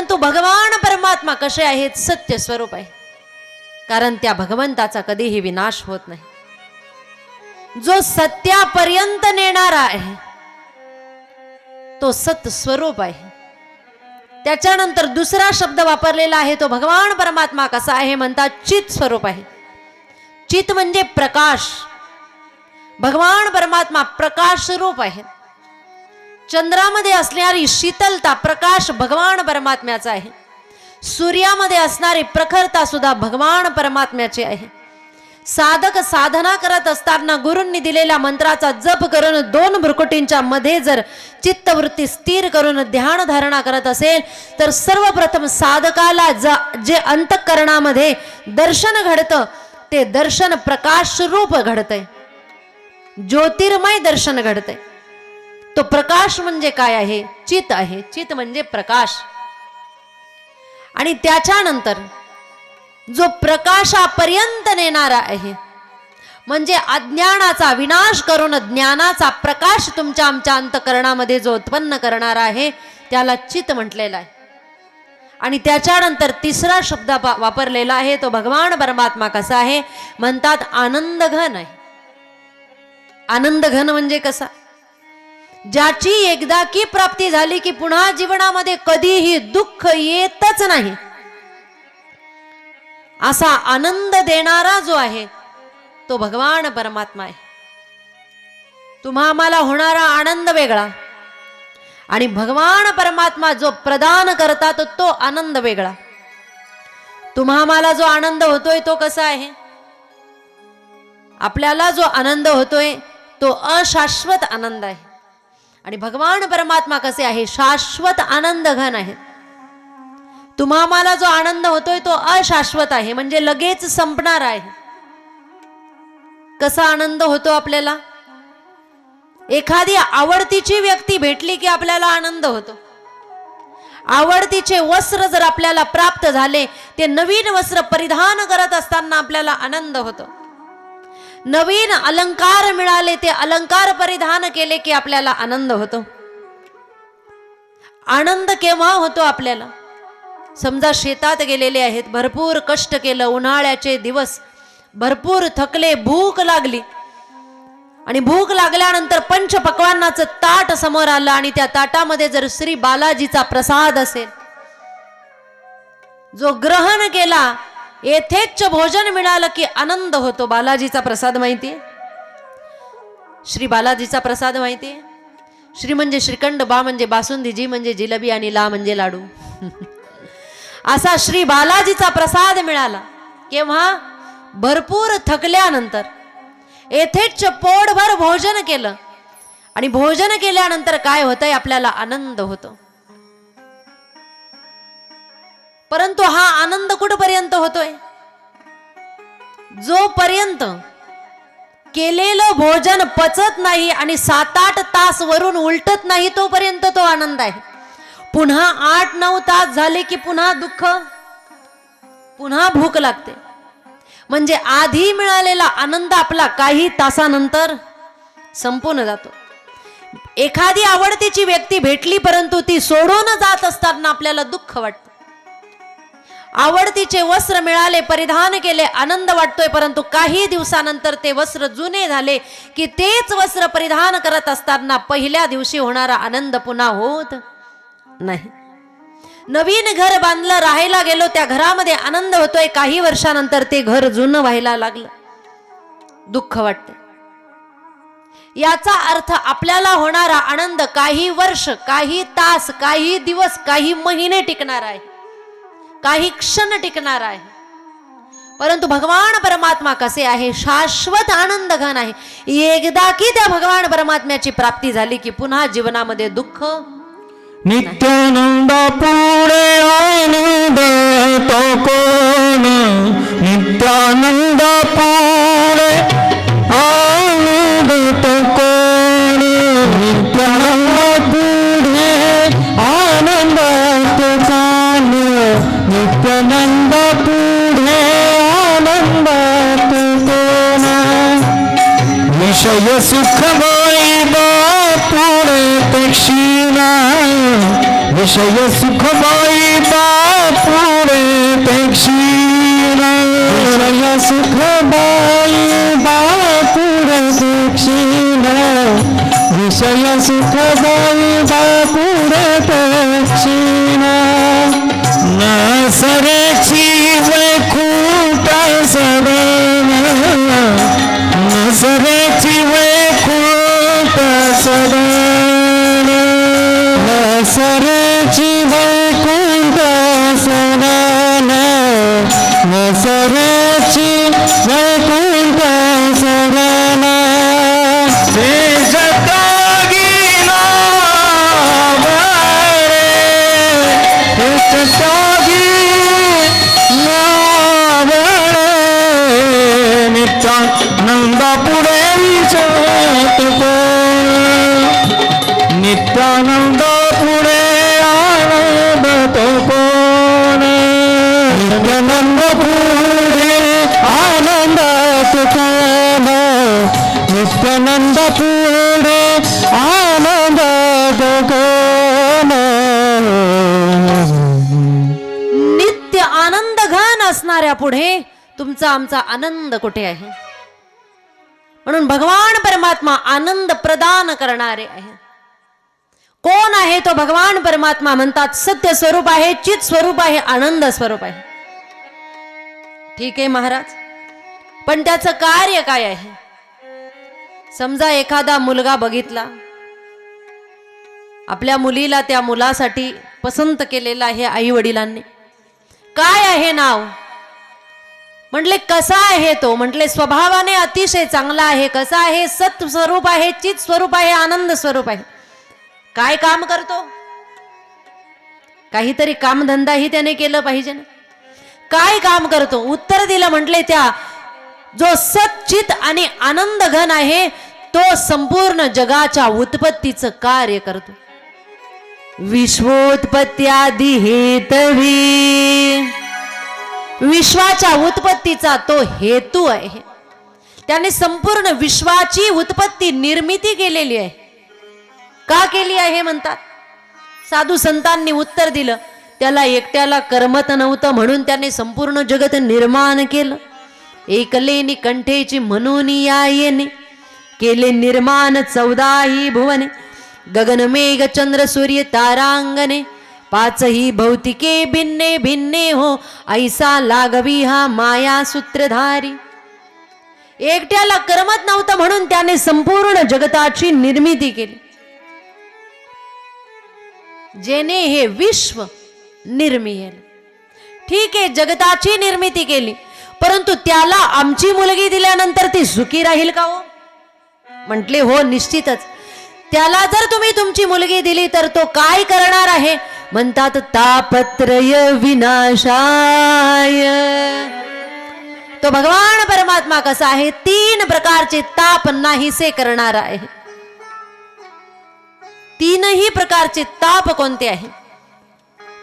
परंतु भगवान परमात्मा कसे आहेत? सत्य स्वरूप आहे. कारण त्या भगवंताचा कधीही विनाश होत नाही. जो सत्यापर्यंत नेणारा आहे तो सत स्वरूप आहे. त्याच्यानंतर दुसरा शब्द वापरलेला आहे तो भगवान परमात्मा कसा आहे म्हणतात? चित स्वरूप आहे. चित म्हणजे प्रकाश. भगवान परमात्मा प्रकाश रूप आहे. चंद्रामध्ये असणारी शीतलता प्रकाश भगवान परमात्म्याचा आहे. सूर्यामध्ये असणारी प्रखरता सुद्धा भगवान परमात्म्याची आहे. साधक साधना करत असताना गुरूंनी दिलेल्या मंत्राचा जप करून 2 भ्रुकुटींच्या मध्ये जर चित्तवृत्ती स्थिर करून ध्यान धारणा करत असेल तर सर्वप्रथम साधकाला जे अंतःकरणामध्ये दर्शन घडतं ते दर्शन प्रकाश रूप घडतंय. ज्योतिर्मय दर्शन घडतंय. तो प्रकाश म्हणजे काय आहे? चित आहे. चित म्हणजे प्रकाश. आणि त्याच्यानंतर जो प्रकाशापर्यंत नेणारा आहे म्हणजे अज्ञानाचा विनाश करून ज्ञानाचा प्रकाश तुमच्या आमच्या अंतःकरणामध्ये जो उत्पन्न करणारा आहे त्याला चित म्हटलेला आहे. आणि त्याच्यानंतर तिसरा शब्द वापरलेला आहे तो भगवान परमात्मा कसा आहे म्हणतात? आनंद घन आहे. आनंद घन म्हणजे कसा? ज्याची एकदा की प्राप्ती झाली की पुन्हा जीवनामध्ये कधीही दुःख येतच नाही असा आनंद देणारा जो आहे तो भगवान परमात्मा आहे. तुम्हा आम्हाला होणारा आनंद वेगळा आणि भगवान परमात्मा जो प्रदान करतात तो आनंद वेगळा. तुम्हा आम्हाला जो आनंद होतोय तो कसा आहे? आपल्याला जो आनंद होतोय तो अशाश्वत आनंद आहे. आणि भगवान परमात्मा कसे आहे? शाश्वत आनंद घन आहे. तुम्हा आम्हाला जो आनंद होतोय तो अशाश्वत आहे म्हणजे लगेच संपणार आहे. कसा आनंद होतो आपल्याला? एखादी आवडतीची व्यक्ती भेटली की आपल्याला आनंद होतो. आवडतीचे वस्त्र जर आपल्याला प्राप्त झाले ते नवीन वस्त्र परिधान करत असताना आपल्याला आनंद होतो. नवीन अलंकार मिळाले ते अलंकार परिधान केले की आपल्याला आनंद होतो. आनंद केव्हा होतो आपल्याला? समजा शेतात गेलेले आहेत, भरपूर कष्ट केलं, उन्हाळ्याचे दिवस, भरपूर थकले, भूक लागली आणि भूक लागल्यानंतर पंचपक्वान्नाचं ताट समोर आलं आणि त्या ताटामध्ये जर श्री बालाजीचा प्रसाद असेल, जो ग्रहण केला, येथेच भोजन मिळालं की आनंद होतो. बालाजीचा प्रसाद माहितीये? श्री बालाजीचा प्रसाद माहितीये? श्री म्हणजे श्रीखंड, बा म्हणजे बासुंदी, जी म्हणजे जिलेबी आणि ला म्हणजे लाडू. असा श्री बालाजीचा प्रसाद मिळाला केव्हा? भरपूर थकल्यानंतर. येथेच पोटभर भोजन केलं आणि भोजन केल्यानंतर काय होतंय? आपल्याला आनंद होतो. परंतु हा आनंद कुठपर्यंत होतोय? जोपर्यंत केलेलं भोजन पचत नाही आणि 7-8 तास वरून उलटत नाही तोपर्यंत तो आनंद आहे. पुन्हा 8-9 तास झाले की पुन्हा दुःख, पुन्हा भूक लागते. म्हणजे आधी मिळालेला आनंद आपला काही तासानंतर संपून जातो. एखादी आवडतीची व्यक्ती भेटली परंतु ती सोडून जात असताना आपल्याला दुःख वाटतं. आवडतीचे वस्त्र मिळाले, परिधान केले, आनंद वाटतोय, परंतु काही दिवसानंतर ते वस्त्र जुने झाले की तेच वस्त्र परिधान करत असताना पहिल्या दिवशी होणारा आनंद पुन्हा होत नाही. नवीन घर बांधलं, राहायला गेलो, त्या घरामध्ये आनंद होतोय, काही वर्षानंतर ते घर जुनं व्हायला लागलं, दुःख वाटतं. याचा अर्थ आपल्याला होणारा आनंद काही वर्ष, काही तास, काही दिवस, काही महिने टिकणार आहे, काही क्षण टिकणार आहे. परंतु भगवान परमात्मा कसे आहे? शाश्वत आनंद घन आहे. एकदा की त्या भगवान परमात्म्याची प्राप्ती झाली की पुन्हा जीवनामध्ये दुःख. नित्यानंद पुढे आनंद तो कोण? नित्यानंद पुढे आनंद तो कोण? नित्यानंद पुढे आनंद तो कोण? नित्यानंद पुढे आनंद तो कोण? विषय सुख पुढे दक्षिणा विषय सुख बाई बापुरे पेक्षीन विषय सुख बाई बापुरे पेक्षीन विषय सुख बाई बापुरे पेक्षीन न सरेची वैकुंठ सदन न सरेची वैकुंठ सदन न सरेची वैकुंठ सदन न सरेची वैकुंठ सदन ते जगागीला बाळे ते जगागीला बाळे नित्यानंद पुढे विचरत कोण नित्यानंद पुढे आनंद कोण नित्यानंद पुढे आनंद कोण नित्यानंद पुढे आनंद कोण नित्य आनंद घन असणाऱ्या पुढे तुमचा आमचा आनंद कुठे आहे? म्हणून भगवान परमात्मा आनंद प्रदान करणारे आहे. कोण आहे तो भगवान परमात्मा? म्हणतात सत्य स्वरूप आहे, चित स्वरूप आहे, आनंद स्वरूप आहे. ठीक आहे महाराज, पण त्याचं कार्य काय आहे? समजा एखादा मुलगा बघितला, आपल्या मुलीला त्या मुलासाठी पसंत केलेला आहे आई वडिलांनी. काय आहे नाव? म्हटले कसा आहे तो? म्हटले स्वभावाने अतिशय चांगला आहे. कसा आहे? सत्य स्वरूप आहे, चित स्वरूप आहे, आनंद स्वरूप आहे. काय काम करतो? काहीतरी कामधंदाही त्याने केलं पाहिजे ना. काय काम करतो? उत्तर दिलं. म्हटले त्या जो सच्चित आणि आनंद घन आहे तो संपूर्ण जगाच्या उत्पत्तीचं कार्य करतो. विश्वोत्पत्त्यादी हेतवी, विश्वाच्या उत्पत्तीचा तो हेतू आहे. त्याने संपूर्ण विश्वाची उत्पत्ती निर्मिती केलेली आहे. का केली आहे म्हणतात? साधू संतांनी उत्तर दिलं, त्याला एकट्याला करमत नव्हतं म्हणून त्याने संपूर्ण जगत निर्माण केलं. एकलेनी कंठेची म्हणून या येणे केले निर्माण 14 भुवने. गगन मेघ चंद्र सूर्य तारांगणे 5 भौतिके भिन्ने भिन्ने हो ऐसा लागवी हा माया सूत्रधारी. एकट्याला करमत नव्हतं म्हणून त्याने संपूर्ण जगताची निर्मिती केली. जेने हे विश्व निर्मियल. ठीक आहे, जगताची निर्मिती केली, परंतु त्याला आमची मुलगी दिल्यानंतर ती सुखी राहील का हो? म्हटले हो, निश्चितच. त्याला जर तुम्ही तुमची मुलगी दिली तर तो काय करणार आहे? म्हणतात तापत्रय विनाशाय. तो भगवान परमात्मा कसा आहे? 3 प्रकारचे ताप नाहीसे करणार आहे. 3ही प्रकारचे ताप कोणते आहे?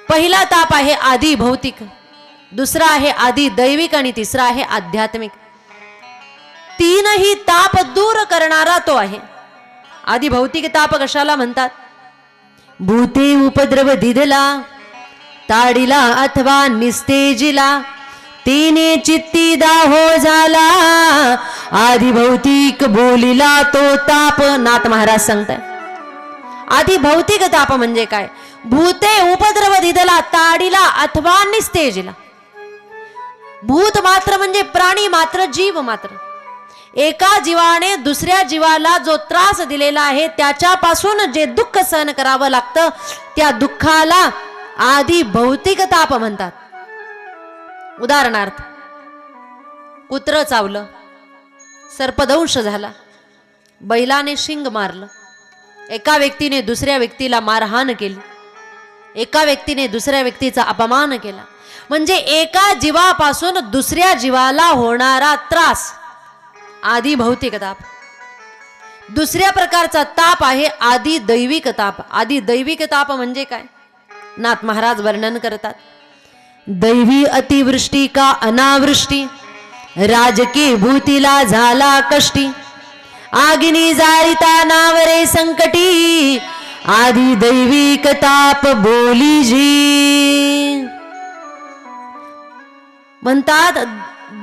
पहिला ताप आहे आधी भौतिक, दुसरा आहे आधी दैविक आणि तिसरा आहे आध्यात्मिक. 3ही ताप दूर करणारा तो आहे. आधी भौतिक ताप कशाला म्हणतात? भूते उपद्रव दिदला ताडिला अथवा निस्तेजिला तिने चित्ती दाहो झाला. आधी भौतिक बोलिला तो ताप. नाथ महाराज सांगताय आधी भौतिक ताप म्हणजे काय? भूते उपद्रव दिदला ताडिला अथवा निस्तेजिला. भूत मात्र म्हणजे प्राणी मात्र, जीव मात्र. एका जीवाने दुसऱ्या जीवाला जो त्रास दिलेला आहे त्याच्यापासून जे दुःख सहन करावं लागतं त्या दुःखाला आधी भौतिक ताप म्हणतात. उदाहरणार्थ, कुत्र चावलं, सर्पदंश झाला, बैलाने शिंग मारलं, एका व्यक्तीने दुसऱ्या व्यक्तीला मारहाण केली, एका व्यक्तीने दुसऱ्या व्यक्तीचा अपमान केला, म्हणजे एका जीवापासून दुसऱ्या जीवाला होणारा त्रास आधी भौतिक ताप. दुसऱ्या प्रकारचा ताप आहे आधी दैविक ताप. आधी दैविक ताप म्हणजे काय? नाथ महाराज वर्णन करतात. दैवी अतिवृष्टी का अनावृष्टी राजकी भूतीला झाला कष्टी. आगिनी जाळीता नावरे संकटी आदि दैविक ताप बोली जी. म्हणतात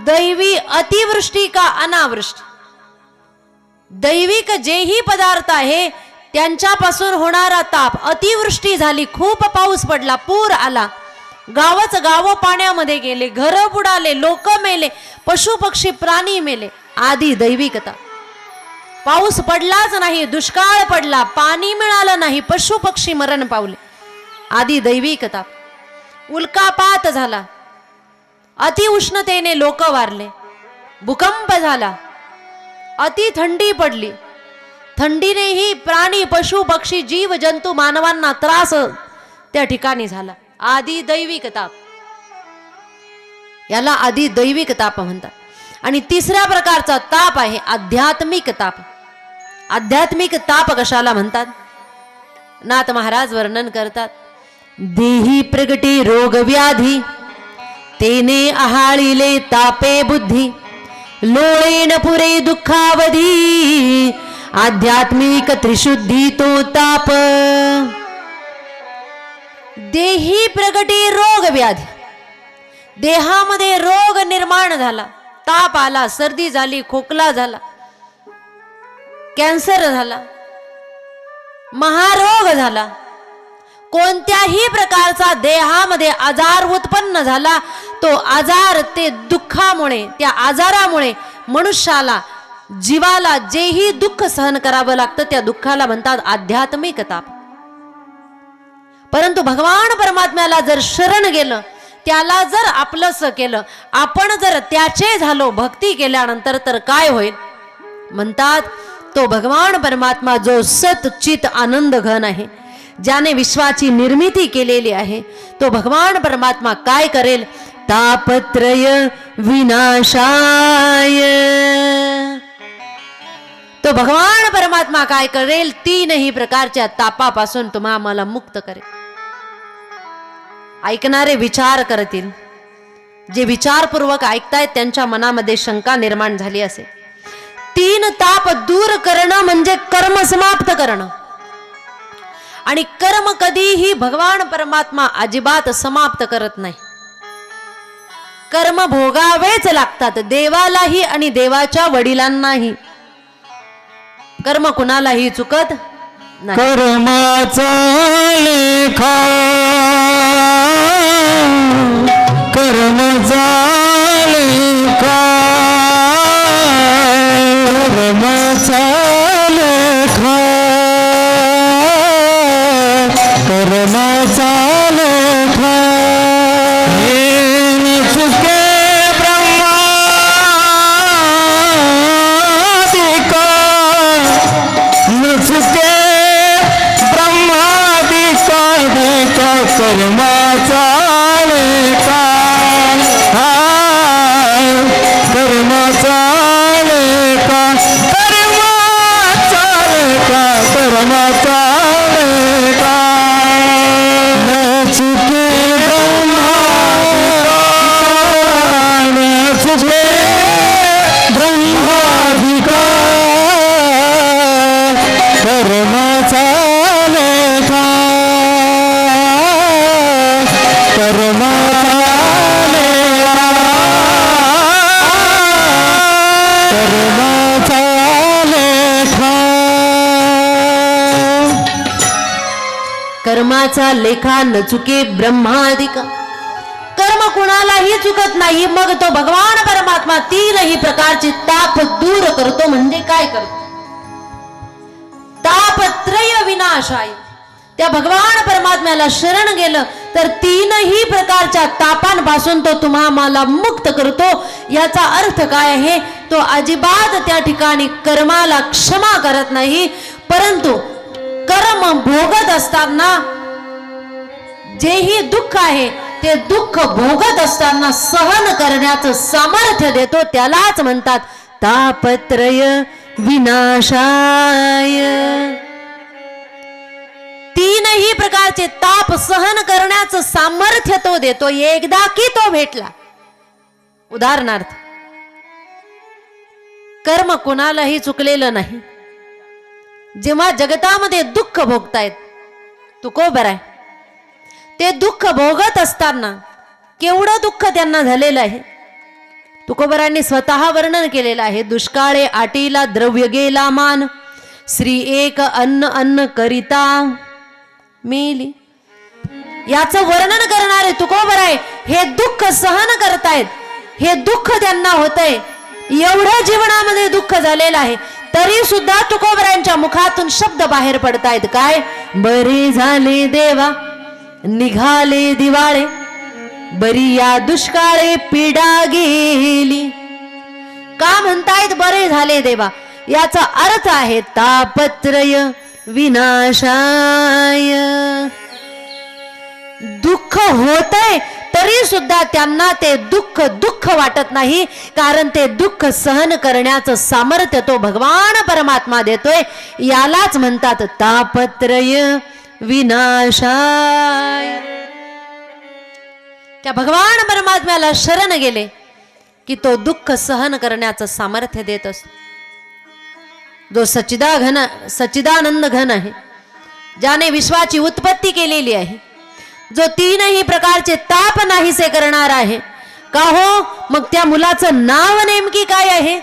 दैवी अतिवृष्टी का अनावृष्टी. दैविक जेही पदार्थ आहे त्यांच्यापासून होणारा ताप. अतिवृष्टी झाली, खूप पाऊस पडला, पूर आला, गावच गाव पाण्यामध्ये गेले, घर बुडाले, लोक मेले, पशु पक्षी प्राणी मेले. आदी दैविकता. पाऊस पडलाच नाही, दुष्काळ पडला, पाणी मिळालं नाही, पशु पक्षी मरण पावले. आदी दैविकता. उल्कापात झाला, अति उष्णतेने लोक वारले, भूकंप झाला, अति थंडी पडली, थंडीनेही प्राणी पशु पक्षी जीव जंतू मानवांना त्रास त्या ठिकाणी झाला. आदी दैविक ताप. याला आदी दैविक ताप म्हणतात. आणि तिसऱ्या प्रकारचा ताप आहे आध्यात्मिक ताप. आध्यात्मिक ताप कशाला म्हणतात? नाथ महाराज वर्णन करतात. देही प्रगटी रोग व्याधी, तेने आहाळिले तापे बुद्धी, लोळेन पुरे दुःखावधी, आध्यात्मिक त्रिशुद्धी तो ताप. देही प्रगटी रोग व्याधी. देहामध्ये रोग निर्माण झाला, ताप आला, सर्दी झाली, खोकला झाला, कॅन्सर झाला, महारोग झाला, कोणत्याही प्रकारचा देहामध्ये आजार उत्पन्न झाला, तो आजार ते दुःखामुळे, त्या आजारामुळे मनुष्याला, जीवाला जेही दुःख सहन करावं लागतं त्या दुःखाला म्हणतात आध्यात्मिक ताप. परंतु भगवान परमात्म्याला जर शरण गेलं, त्याला जर आपलंसं केलं, आपण जर त्याचे झालो भक्ती केल्यानंतर, तर काय होईल? म्हणतात तो भगवान परमात्मा जो सतचित आनंद घन आहे, ज्याने विश्वाची निर्मिती केलेली आहे, तो भगवान परमात्मा काय करेल? तापत्रय विनाशाय. तो भगवान परमात्मा काय करेल? तीनही प्रकारच्या तापापासून तुम्हा मला मुक्त करेल. ऐकणारे विचार करतील. जे विचारपूर्वक ऐकतायत त्यांच्या मनामध्ये शंका निर्माण झाली असेल. तीन ताप दूर करणं म्हणजे कर्म समाप्त करणं. आणि कर्म कधीही भगवान परमात्मा अजिबात समाप्त करत नाही. कर्म भोगावेच लागतात, देवालाही आणि देवाच्या वडिलांनाही. कर्म कुणालाही चुकत नाही. कर्माचा लेखा, कर्माचा लेखा, कर्माचा लेखा, कर्माचा लेखा. हे चुके ब्रह्मादिका, चुके ब्रह्मादिका लेखा, कर्माचा लेखा, कर्माचा लेखा, कर्माचा लेखा, कर्माचा लेखा. न चुके ब्रह्मादिका, न चुके ब्रह्मादिका, कर्माचा लेखा, कर्माचा लेखा, कर्माचा लेखा. कर्माचा लेखा न चुके ब्रह्मादिक. कर्म कुणालाही चुकत नाही. मग तो भगवान परमात्मा तीनही प्रकारचे ताप दूर करतो. म्हणजे काय करतो? तापत्रय विनाशाय. त्या भगवान परमात्म्याला शरण गेलं तर तीनही प्रकारच्या तापांपासून तो तुम्हा मला मुक्त करतो. याचा अर्थ काय आहे? तो अजिबात त्या ठिकाणी कर्माला क्षमा करत नाही, परंतु कर्म भोगत असताना जेही दुःख आहे ते दुःख भोगत असताना सहन करण्याचं सामर्थ्य देतो. त्यालाच म्हणतात तापत्रय विनाशाय. तीनही प्रकारचे ताप सहन करण्याचं सामर्थ्य तो देतो. एकदा की तो भेटला. उदाहरणार्थ, कर्म कुणालाही चुकलेलं नाही. जेव्हा जगतामध्ये दुःख भोगतायत, तुकोबर आहे, ते दुःख भोगत असताना केवढं दुःख त्यांना झालेलं आहे. तुकोबरांनी स्वतः वर्णन केलेलं आहे. दुष्काळे आटीला द्रव्य गेला मान, श्री एक अन्न अन्न करिता मेली. याचं वर्णन करणारे तुकोबर आहे. हे दुःख सहन करतायत, हे दुःख त्यांना होतंय, एवढं जीवनामध्ये दुःख झालेलं आहे, तरी सुद्धा तुकोबरांच्या मुखातून शब्द बाहेर पडतायत. काय? बरे झाले देवा निघाले दिवाळे, बरी या दुष्काळे पीडा गेली. का म्हणतायत बरे झाले देवा? याचा अर्थ आहे तापत्रय विनाशाय. दुःख होतंय तरी सुद्धा त्यांना ते दुःख दुःख वाटत नाही, कारण ते दुःख सहन करण्याचं सामर्थ्य तो भगवान परमात्मा देतोय. यालाच म्हणतात तापत्रय विनाशाय. त्या भगवान परमात्म्याला शरण गेले की तो दुःख सहन करण्याचं सामर्थ्य देत असतो. जो सच्चिदानंद घन आहे, ज्याने विश्वाची उत्पत्ती केलेली आहे, जो तीनही प्रकारचे ताप नाहीसे करणार आहे. का हो? मग त्या मुलाचं नाव नेमकी काय आहे?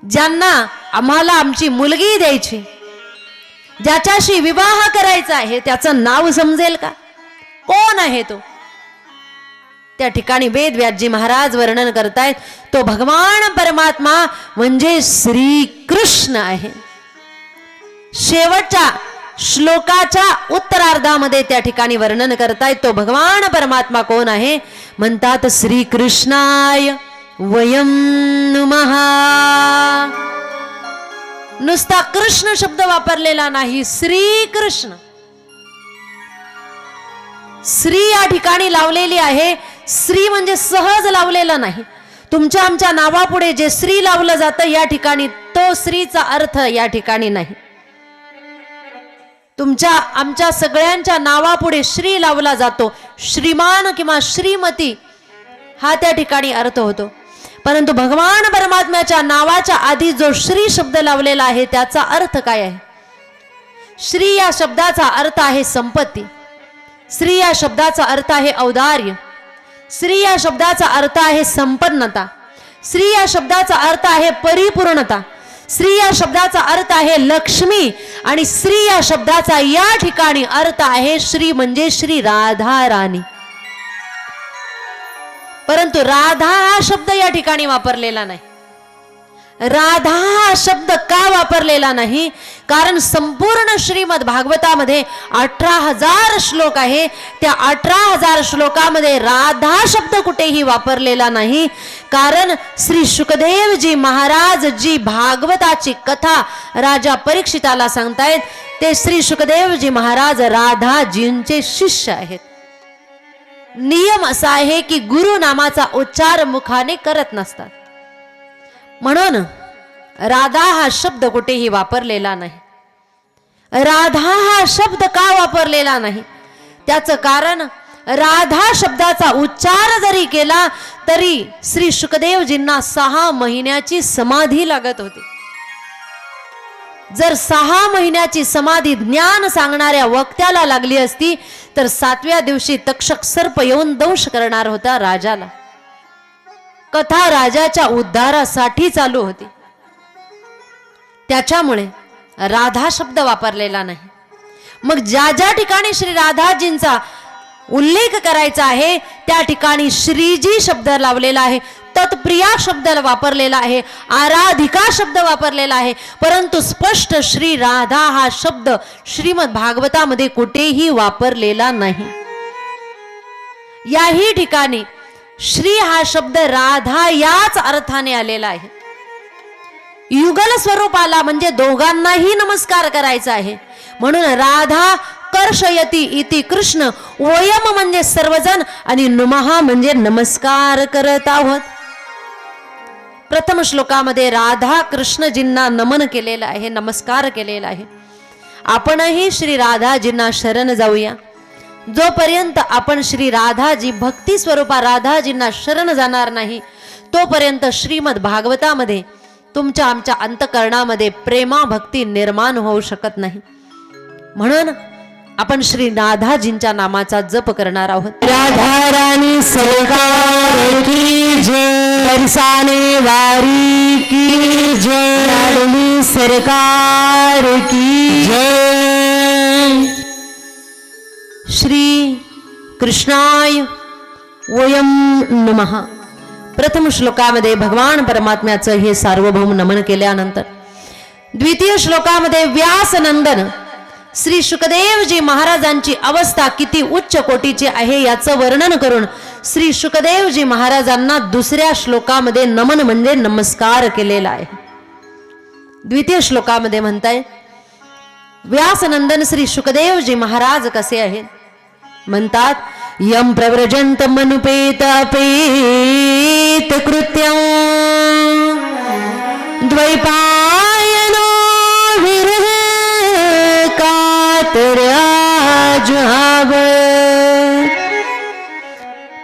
ज्यांना आम्हाला आमची मुलगी द्यायची, ज्याच्याशी विवाह करायचा आहे, त्याचं नाव समजेल का? कोण आहे तो? त्या ठिकाणी वेदव्यासजी महाराज वर्णन करतायत, तो भगवान परमात्मा म्हणजे श्रीकृष्ण आहे. शेवटच्या श्लोकाच्या उत्तरार्धामध्ये त्या ठिकाणी वर्णन करतायत तो भगवान परमात्मा कोण आहे. म्हणतात श्रीकृष्णाय वयं नमः. नुसता कृष्ण शब्द वापरलेला नाही, श्रीकृष्ण. श्री या ठिकाणी लावलेली आहे. श्री म्हणजे सहज लावलेला नाही. तुमच्या आमच्या नावापुढे जे श्री लावलं जातं या ठिकाणी तो श्रीचा अर्थ या ठिकाणी नाही. तुमच्या आमच्या सगळ्यांच्या नावापुढे श्री लावला जातो. श्रीमान किंवा श्रीमती हा त्या ठिकाणी अर्थ होतो. परंतु भगवान परमात्म्याच्या नावाच्या आधी जो श्री शब्द लावलेला आहे त्याचा अर्थ काय आहे? श्री या शब्दाचा अर्थ आहे संपत्ती. श्री या शब्दाचा अर्थ आहे औदार्य. श्री या शब्दाचा अर्थ आहे संपन्नता. श्री या शब्दाचा अर्थ आहे परिपूर्णता. श्री या शब्दाचा अर्थ आहे लक्ष्मी. आणि श्री या शब्दाचा या ठिकाणी अर्थ आहे श्री म्हणजे श्री राधा राणी. परंतु राधा हा शब्द या ठिकाणी वापरलेला नाही. राधा हा शब्द का वापरलेला नाही? कारण संपूर्ण श्रीमद भागवतामध्ये 18,000 श्लोक आहे. त्या 18,000 श्लोकामध्ये राधा शब्द कुठेही वापरलेला नाही. कारण श्री शुकदेवजी महाराज जी भागवताची कथा राजा परीक्षिताला सांगतायत ते श्री शुकदेवजी महाराज राधाजींचे शिष्य आहेत. नियम असा आहे की गुरु नामाचा उच्चार मुखाने करत नसतात. म्हणून राधा हा शब्द कुठेही वापरलेला नाही. राधा हा शब्द का वापरलेला नाही? त्याचं कारण राधा शब्दाचा उच्चार जरी केला तरी श्री शुकदेवजींना 6 महिन्याची समाधी लागत होती. जर 6 महिन्याची समाधी ज्ञान सांगणाऱ्या वक्त्याला लागली असती तर 7व्या दिवशी तक्षक सर्प येऊन दंश करणार होता राजाला. कथा राजाच्या उद्धारासाठी चालू होती. त्याच्यामुळे राधा शब्द वापरलेला नाही. मग ज्या ज्या ठिकाणी श्री राधाजींचा उल्लेख करायचा आहे त्या ठिकाणी श्रीजी शब्द लावलेला आहे. तत्प्रिया शब्द वापरलेला आहे. आराधिका शब्द वापरलेला आहे. परंतु स्पष्ट श्री राधा हा शब्द श्रीमद भागवतामध्ये कुठेही वापरलेला नाही. याही ठिकाणी श्री हा शब्द राधा याच अर्थाने आलेला आहे. युगल स्वरूपाला म्हणजे दोघांनाही नमस्कार करायचा आहे. म्हणून राधा कर्षयती इति कृष्ण. वयम म्हणजे सर्वजण आणि नुमहा म्हणजे नमस्कार करत आहोत. प्रथम श्लोकामध्ये राधा कृष्णजींना नमन केलेलं आहे, नमस्कार केलेला आहे. आपणही श्री राधाजींना शरण जाऊया. जोपर्यंत आपण श्री राधाजी भक्ती स्वरूपा राधाजींना शरण जाणार नाही तोपर्यंत श्रीमद भागवतामध्ये तुमच्या आमच्या अंतकरणामध्ये प्रेमा भक्ती निर्माण होऊ शकत नाही. म्हणून आपण श्री राधाजींच्या नामाचा जप करणार आहोत. राधा रानी सरकार की जय, बरसाने वारी की जय, लाडली सरकार की जय. श्री कृष्णाय वयम नमः. प्रथम श्लोकामध्ये भगवान परमात्म्याचं हे सार्वभौम नमन केल्यानंतर द्वितीय श्लोकामध्ये व्यासनंदन श्री शुकदेवजी महाराजांची अवस्था किती उच्च कोटीची आहे याचं वर्णन करून श्री शुकदेवजी महाराजांना दुसऱ्या श्लोकामध्ये नमन म्हणजे नमस्कार केलेला आहे. द्वितीय श्लोकामध्ये म्हणताय व्यासनंदन श्री शुकदेवजी महाराज कसे आहेत म्हणतात. यम प्रव्रजंत मनुपेत अपेत कृत्यं द्वैपायनो विरह कातराजुहाव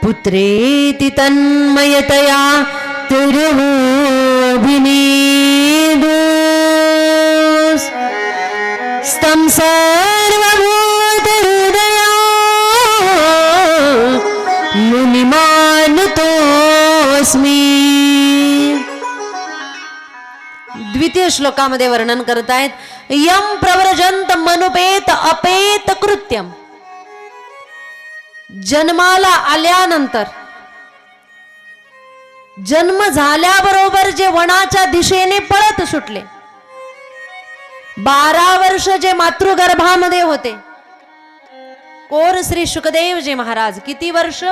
पुत्रेति तन्मयतया तिरुभिनीदुस् स्तं सर्वभूत हृदया मुनिमानतोस्मि. द्वितीय श्लोकामध्ये वर्णन करतायत यम प्रव्रजंत मनुपेत अपेत कृत्यम. जन्माला आल्यानंतर जन्म झाल्याबरोबर जे वनाच्या दिशेने पळत सुटले, 12 वर्ष जे मातृगर्भामध्ये होते. कोण? श्री शुकदेवजी महाराज. किती वर्ष?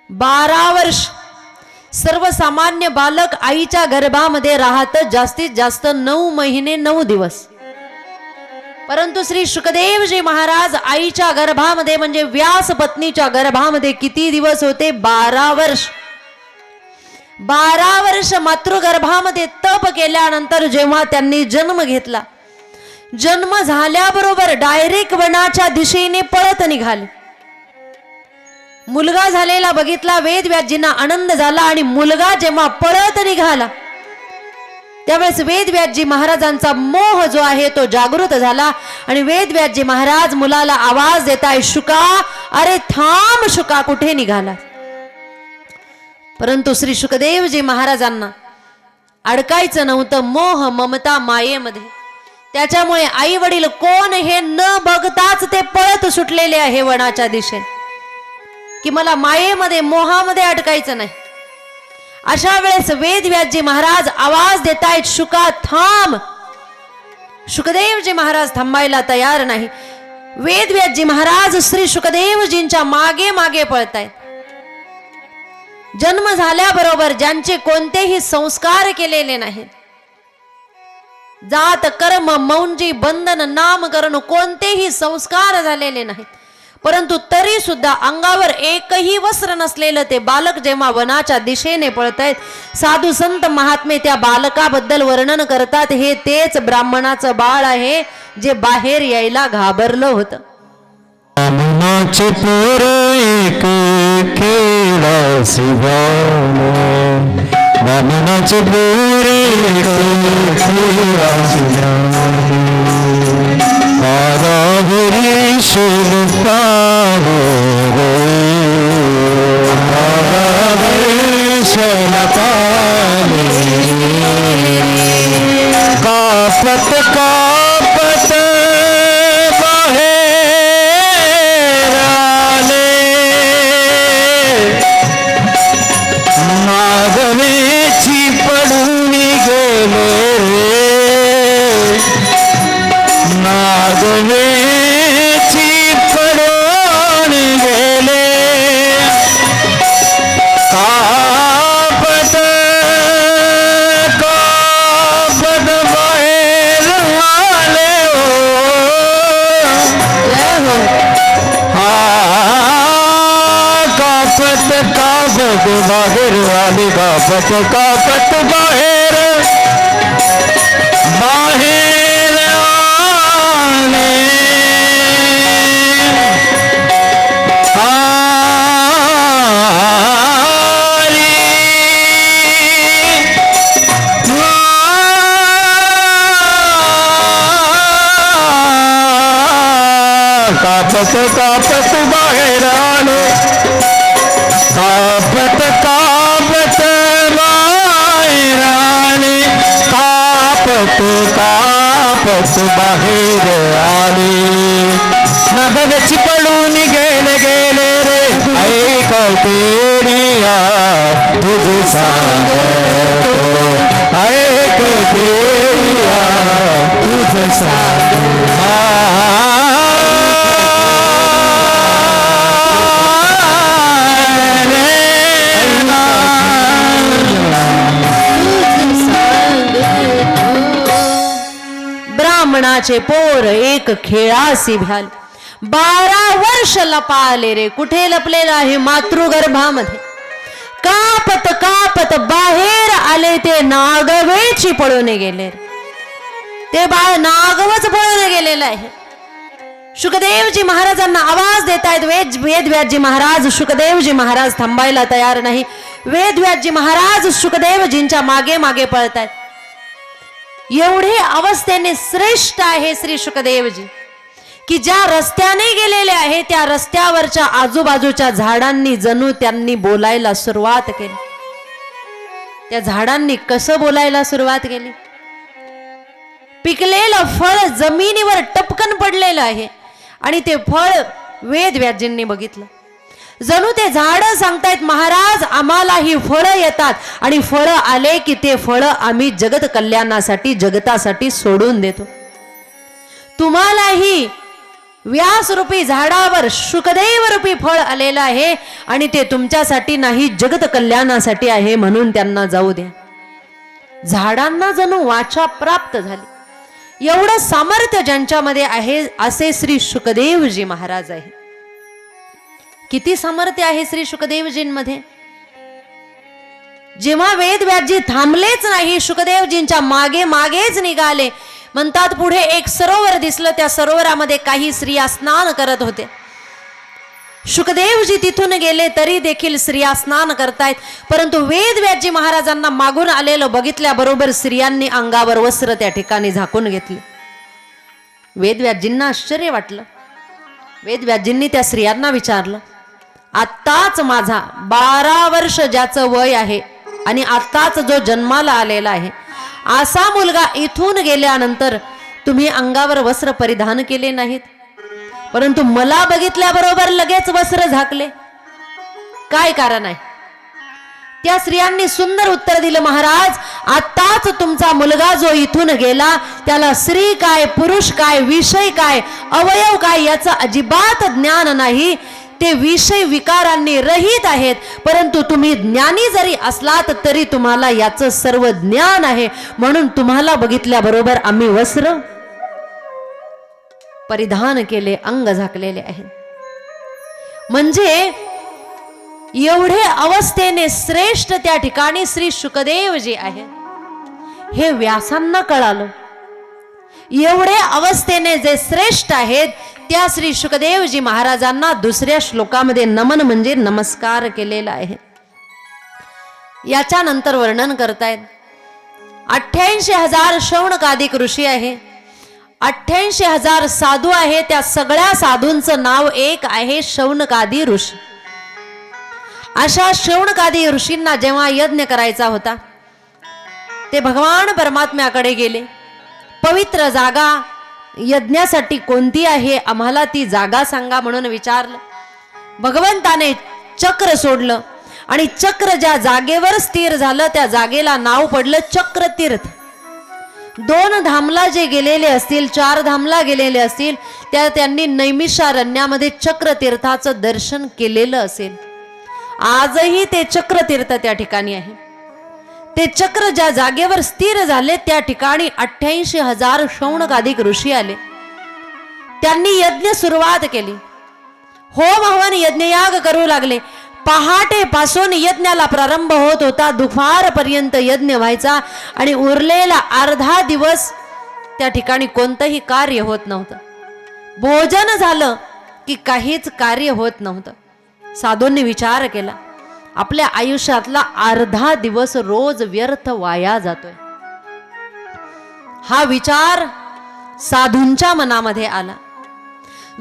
12 वर्ष. सर्वसामान्य बालक आईच्या गर्भामध्ये राहत जास्तीत जास्त 9 महिने 9 दिवस. परंतु श्री शुकदेवजी महाराज आईच्या गर्भामध्ये म्हणजे व्यास पत्नीच्या गर्भामध्ये किती दिवस होते? 12 वर्ष. 12 वर्ष मातृगर्भामध्ये तप केल्यानंतर जेव्हा त्यांनी जन्म घेतला, जन्म झाल्याबरोबर डायरेक्ट वनाच्या दिशेने पळत निघाले. मुलगा झालेला बघितला, वेदव्यासजींना आनंद झाला आणि मुलगा जेव्हा पळत निघाला त्यावेळेस वेदव्यासजी महाराजांचा मोह जो आहे तो जागृत झाला आणि वेदव्यासजी महाराज मुलाला आवाज देताय, शुका, अरे थांब शुका, कुठे निघाला? परंतु श्री शुकदेवजी महाराजांना अडकायचं नव्हतं मोह ममता मायेमध्ये. त्याच्यामुळे आई वडील कोण हे न बघताच ते पळत सुटलेले आहे वनाच्या दिशेने, की मला मायेमध्ये मोहामध्ये अडकायचं नाही. अशा वेळेस वेदव्यासजी महाराज आवाज देतायत, शुका थांब. शुकदेवजी महाराज थांबायला तयार नाही. वेदव्यासजी महाराज श्री शुकदेवजींच्या मागे मागे पळतायत. जन्म झाल्याबरोबर ज्यांचे कोणतेही संस्कार केलेले नाहीत, जात कर्म मौंजी बंधन नामकरण कोणतेही संस्कार झालेले नाहीत, परंतु तरी सुद्धा अंगावर एकही वस्त्र नसलेलं ते बालक जेव्हा वनाच्या दिशेने पळतायत, साधू संत महात्मे त्या बालकाबद्दल वर्णन करतात, हे तेच ब्राह्मणाचं बाळ आहे जे बाहेर यायला घाबरलं होतं. ब्राह्मणाचे पोर एक केला शिवाने, ब्राह्मणाचे पोर एक केला शिवाने, आरावरी शोलपावे रे, आरावरी शोलपावे, कापत कापत बाहेर आले, नागवेची पडून गेले रे, नागवेची पडून गेले, कापत कापत बाहेर आले हो, हा कापत कापत बाहेर आले, कापत कापत बाहेर बाहेर आले, हरी, बाहेर आले नभगची पडून गेले गेले रे ऐकते रिया तुझे सांगतो ऐकते रिया तुझे ब्राह्मणाचे पोर एक खेळासी भ्याल 12 वर्ष लपाले रे. कुठे लपलेला आहे? मातृगर्भामध्ये. कापत कापत बाहेर आले ते नागवेची पळून गेले. ते बाळ नागवच पळून गेलेलं आहे. शुकदेवजी महाराजांना आवाज देतायत. वेदव्यासजी महाराज शुकदेवजी महाराज थांबायला तयार नाही. वेदव्यासजी महाराज शुकदेवजींच्या मागे मागे पळतायत. एवढे अवस्थेने श्रेष्ठ आहे श्री शुकदेवजी की ज्या रस्त्याने गेलेले आहे त्या रस्त्यावरच्या आजूबाजूच्या झाडांनी जणू त्यांनी बोलायला सुरुवात केली. त्या झाडांनी कसं बोलायला सुरुवात केली? पिकलेलं फळ जमिनीवर टपकन पडलेलं आहे आणि ते फळ वेदव्यासजींनी बघितलं. जणू ते झाड सांगतायत महाराज आम्हाला ही फळं येतात आणि फळं आले की ते फळं आम्ही जगत कल्याणासाठी जगतासाठी सोडून देतो. तुम्हालाही व्यासरूपी झाडावर शुकदेव रूपी फळ आलेलं आहे आणि ते तुमच्यासाठी नाही जगत कल्याणासाठी आहे म्हणून त्यांना जाऊ द्या. झाडांना जणू वाचा प्राप्त झाली. एवढं सामर्थ्य ज्यांच्यामध्ये आहे असे श्री शुकदेवजी महाराज आहे. किती सामर्थ्य आहे श्री शुकदेवजींमध्ये. जेव्हा वेदव्यासजी थांबलेच नाही शुकदेवजींच्या मागे मागेच निघाले. म्हणतात पुढे एक सरोवर दिसलं. त्या सरोवरामध्ये काही स्त्रिया स्नान करत होते. शुकदेवजी तिथून गेले तरी देखील स्त्रिया स्नान करतायत. परंतु वेदव्यासजी महाराजांना मागून आलेलं बघितल्याबरोबर स्त्रियांनी अंगावर वस्त्र त्या ठिकाणी झाकून घेतले. वेदव्यासजींना आश्चर्य वाटलं. वेदव्यासजींनी त्या स्त्रियांना विचारलं आत्ताच माझा 12 वर्ष ज्याचं वय आहे आणि आत्ताच जो जन्माला आलेला आहे असा मुलगा इथून गेल्यानंतर तुम्ही अंगावर वस्त्र परिधान केले नाहीत परंतु मला बघितल्याबरोबर लगेच वस्त्र झाकले, काय कारण आहे? त्या स्त्रियांनी सुंदर उत्तर दिलं महाराज आत्ताच तुमचा मुलगा जो इथून गेला त्याला स्त्री काय पुरुष काय विषय काय अवयव काय याचं अजिबात ज्ञान नाही. ते विषय विकारांनी रहित आहेत परंतु तुम्ही ज्ञानी जरी असलात तरी तुम्हाला याचं सर्व ज्ञान आहे म्हणून तुम्हाला बघितल्याबरोबर आम्ही वस्त्र परिधान केले, अंग झाकलेले आहे. म्हणजे एवढे अवस्थेने श्रेष्ठ त्या ठिकाणी श्री शुकदेवजी आहे हे व्यासांना कळालं. एवढे अवस्थेने जे श्रेष्ठ आहेत त्या श्री शुकदेवजी महाराजांना दुसऱ्या श्लोकामध्ये नमन म्हणजे नमस्कार केलेला आहे. याच्या नंतर वर्णन करतायत 88,000 शौनकादिक ऋषी आहे, 88,000 साधू आहे. त्या सगळ्या साधूंचं नाव एक आहे शौनकादी ऋषी. अशा शौनकादी ऋषींना जेव्हा यज्ञ करायचा होता ते भगवान परमात्म्याकडे गेले. पवित्र जागा यज्ञासाठी कोणती आहे आम्हाला ती जागा सांगा म्हणून विचारलं. भगवंताने चक्र सोडलं आणि चक्र ज्या जागेवर स्थिर झालं त्या जागेला नाव पडलं चक्रतीर्थ. 2 धामला जे गेलेले असतील 4 धामला गेलेले असतील त्या त्यांनी नैमिषारण्यामध्ये चक्रतीर्थाचं दर्शन केलेलं असेल. आजही ते चक्रतीर्थ त्या ठिकाणी आहे. ते चक्र ज्या जागेवर स्थिर झाले त्या ठिकाणी 88,000 शौनकादिक ऋषी आले. त्यांनी यज्ञ सुरुवात केली. होम हवन यज्ञयाग करू लागले. पहाटे पासून यज्ञाला प्रारंभ होत होता, दुपारपर्यंत यज्ञ व्हायचा आणि उरलेला अर्धा दिवस त्या ठिकाणी कोणतंही कार्य होत नव्हतं. भोजन झालं की काहीच कार्य होत नव्हतं. साधूंनी विचार केला आपल्या आयुष्यातला अर्धा दिवस रोज व्यर्थ वाया जातोय. हा विचार साधूंच्या मनामध्ये आला.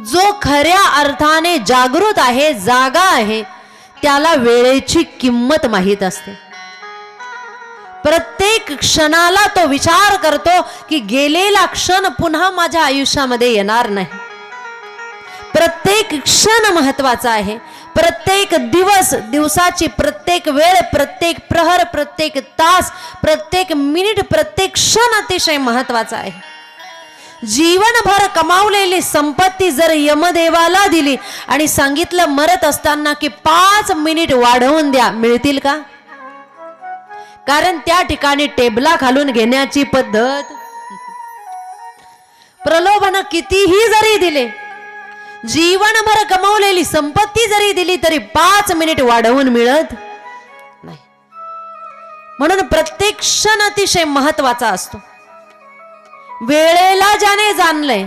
जो खऱ्या अर्थाने जागृत आहे जागा आहे त्याला वेळेची किंमत माहीत असते. प्रत्येक क्षणाला तो विचार करतो की गेलेला क्षण पुन्हा माझ्या आयुष्यामध्ये येणार नाही. प्रत्येक क्षण महत्वाचा आहे. प्रत्येक दिवस, दिवसाची प्रत्येक वेळ, प्रत्येक प्रहर, प्रत्येक तास, प्रत्येक मिनिट, प्रत्येक क्षण अतिशय महत्वाचा आहे. जीवनभर कमावलेली संपत्ती जर यमदेवाला दिली आणि सांगितलं मरत असताना की 5 मिनिट वाढवून द्या, मिळतील का? कारण त्या ठिकाणी टेबला खालून घेण्याची पद्धत, प्रलोभन कितीही जरी दिले, जीवनभर कमावलेली संपत्ती जरी दिली तरी 5 मिनिट वाढवून मिळत नाही. म्हणून प्रत्येक क्षण अतिशय महत्वाचा असतो. वेळेला ज्याने जाणलंय,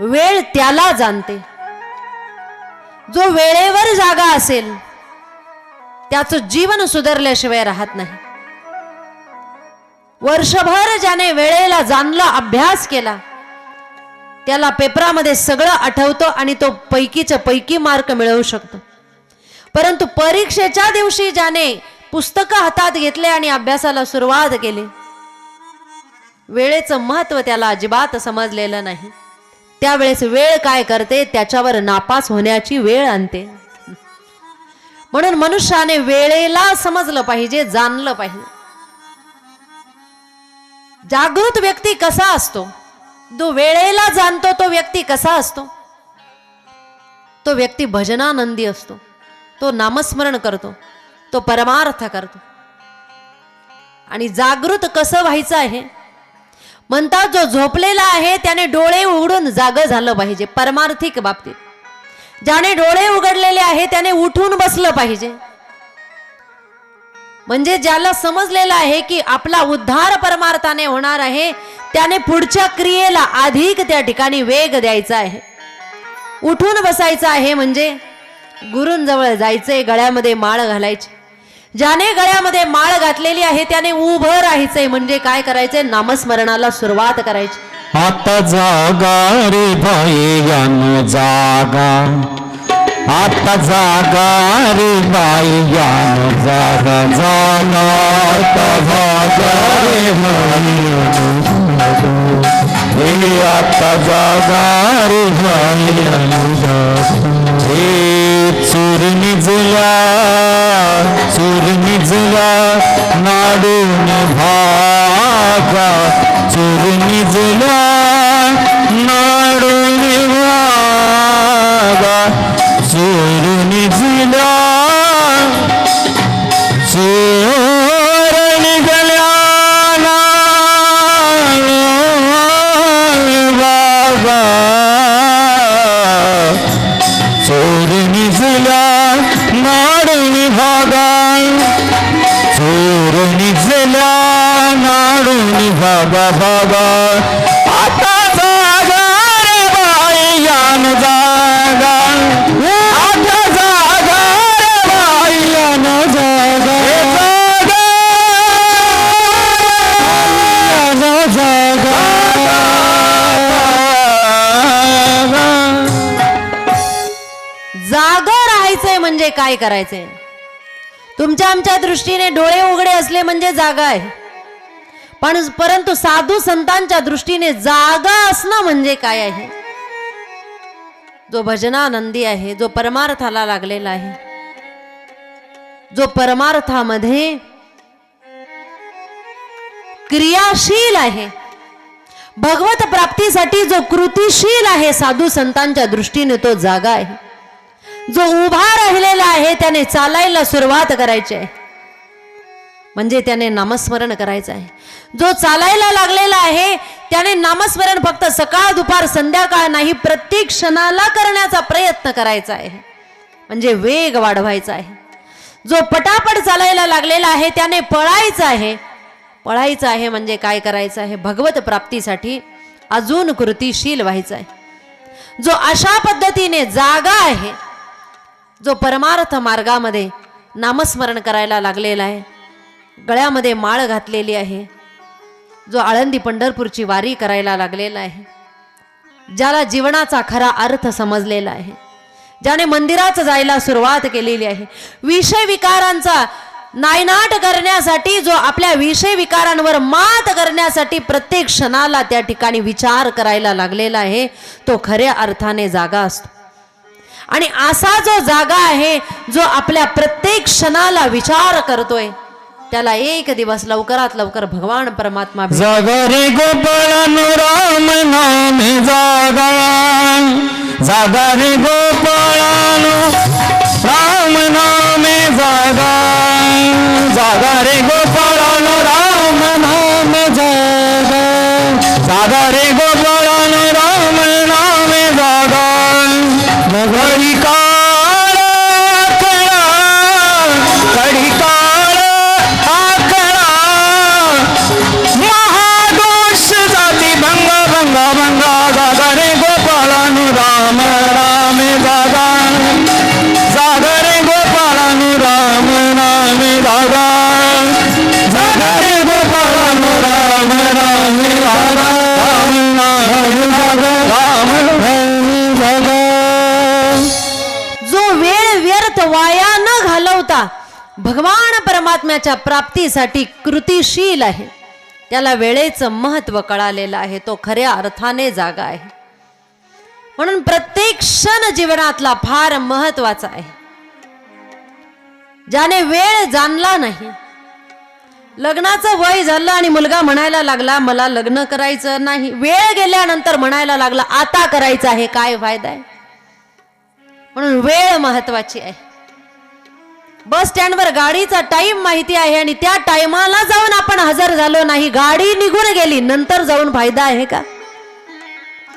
वेळ त्याला जाणते. जो वेळेवर जागा असेल त्याचं जीवन सुधारल्याशिवाय राहत नाही. वर्षभर ज्याने वेळेला जाणलं, अभ्यास केला, त्याला पेपरामध्ये सगळं आठवतं आणि तो पैकीच्या पैकी मार्क मिळवू शकतो. परंतु परीक्षेच्या दिवशी ज्याने पुस्तकं हातात घेतले आणि अभ्यासाला सुरुवात केली, वेळेचं महत्व त्याला अजिबात समजलेलं नाही. त्यावेळेस वेळ काय करते, त्याच्यावर नापास होण्याची वेळ आणते. म्हणून मनुष्याने वेळेला समजलं पाहिजे, जाणलं पाहिजे. जागृत व्यक्ती कसा असतो, जो वेळेला जाणतो तो व्यक्ती कसा असतो? तो व्यक्ती भजनानंदी असतो, तो नामस्मरण करतो, तो परमार्थ करतो. आणि जागृत कसं व्हायचं आहे म्हणतात, जो झोपलेला आहे त्याने डोळे उघडून जागं झालं पाहिजे. परमार्थिक बाबतीत ज्याने डोळे उघडलेले आहे त्याने उठून बसलं पाहिजे. म्हणजे ज्याला समजलेलं आहे की आपला उद्धार परमार्थाने होणार आहे, त्याने पुढच्या क्रियेला अधिक त्या ठिकाणी वेग द्यायचा आहे. उठून बसायचं आहे म्हणजे गुरूंजवळ जायचंय, गळ्यामध्ये माळ घालायची. ज्याने गळ्यामध्ये माळ घातलेली आहे त्याने उभं राहायचंय. म्हणजे काय करायचंय, नामस्मरणाला सुरुवात करायची. आता जागा रे बाई यानो जागा, आता जागा रे बाई यानो जागा, जागा आता जागा रे बाई यानो जागा, हे आता जागा रे बाई यानो जागा. हे चूर निजला, चूर निजला नाडून भागा, चूर निजला नाडून भागा, चूर निजला, चोर निजला नाडून भागा, चोर निजला नाडून भागा, चोर निजला नाडून भागा भागा. आता जागा रे बाई यान जागा, आता जागा रे बाई यान जागा, जागा जागा. जागं राहायचंय म्हणजे काय करायचंय? तुमच्या आमच्या दृष्टीने डोळे उघडे असले म्हणजे जागा आहे, पण परंतु साधू संतांच्या दृष्टीने जागा असणं म्हणजे काय आहे? जो भजनानंदी आहे, जो परमार्थाला लागलेला आहे, जो परमार्थामध्ये क्रियाशील आहे, भगवत प्राप्तीसाठी जो कृतिशील आहे, साधू संतांच्या दृष्टीने तो जागा आहे. जो उभा राहिलेला आहे त्याने चालायला सुरुवात करायची आहे, म्हणजे त्याने नामस्मरण करायचं आहे. जो चालायला लागलेला आहे त्याने नामस्मरण फक्त सकाळ दुपार संध्याकाळ नाही, प्रत्येक क्षणाला करण्याचा प्रयत्न करायचा आहे, म्हणजे वेग वाढवायचा आहे. जो पटापट चालायला लागलेला आहे त्याने पळायचं आहे. पळायचं आहे म्हणजे काय करायचं आहे? भगवत प्राप्तीसाठी अजून कृतिशील व्हायचं आहे. जो अशा पद्धतीने जागा आहे, जो परमार्थ मार्गामध्ये नामस्मरण करायला लागलेला आहे, गळ्यामध्ये माळ घातलेली आहे, जो आळंदी पंढरपूरची वारी करायला लागलेला आहे, ज्याला जीवनाचा खरा अर्थ समजलेला आहे, ज्याने मंदिरात जायला सुरुवात केलेली आहे, विषय विकारांचा नायनाट करण्यासाठी, जो आपल्या विषय विकारांवर मात करण्यासाठी प्रत्येक क्षणाला त्या ठिकाणी विचार करायला लागलेला आहे, तो खऱ्या अर्थाने जागा असतो. आणि असा जो जागा आहे, जो आपल्या प्रत्येक क्षणाला विचार करतोय, त्याला एक दिवस लवकरात लवकर भगवान परमात्मा जागा रे गोपाळानो राम नामे जागा, जागा रे गोपाळानो राम नामे जागा, जागा रे गोपाळानो राम नामे जागा, जागा रे गोपाळानो राम नामे जागा. घडी काळ आखळा, घडी काळ आखळा, महादोष जाती भंग भंग भंग. जागा रे गोपाळानो राम नामे जागा, जागा रे गोपाळानो राम नामे जागा, जागा रे गोपाळानो राम नामे जागा, राम नामे जागा, राम नामे जागा. जो वेळ व्यर्थ वाया न घालवता भगवान परमात्म्याच्या प्राप्तीसाठी कृतिशील आहे, त्याला वेळेचं महत्व कळालेलं आहे, तो खऱ्या अर्थाने जागा आहे. म्हणून प्रत्येक क्षण जीवनातला फार महत्वाचा आहे. ज्याने वेळ जाणला नाही, लग्नाचं वय झालं आणि मुलगा म्हणायला लागला मला लग्न करायचं नाही, वेळ गेल्यानंतर म्हणायला लागला आता करायचं आहे, काय फायदा आहे. म्हणून वेळ महत्वाची आहे. बस स्टँडवर गाडीचा टाइम माहिती आहे आणि त्या टाइमाला जाऊन आपण हजर झालो नाही, गाडी निघून गेली, नंतर जाऊन फायदा आहे का.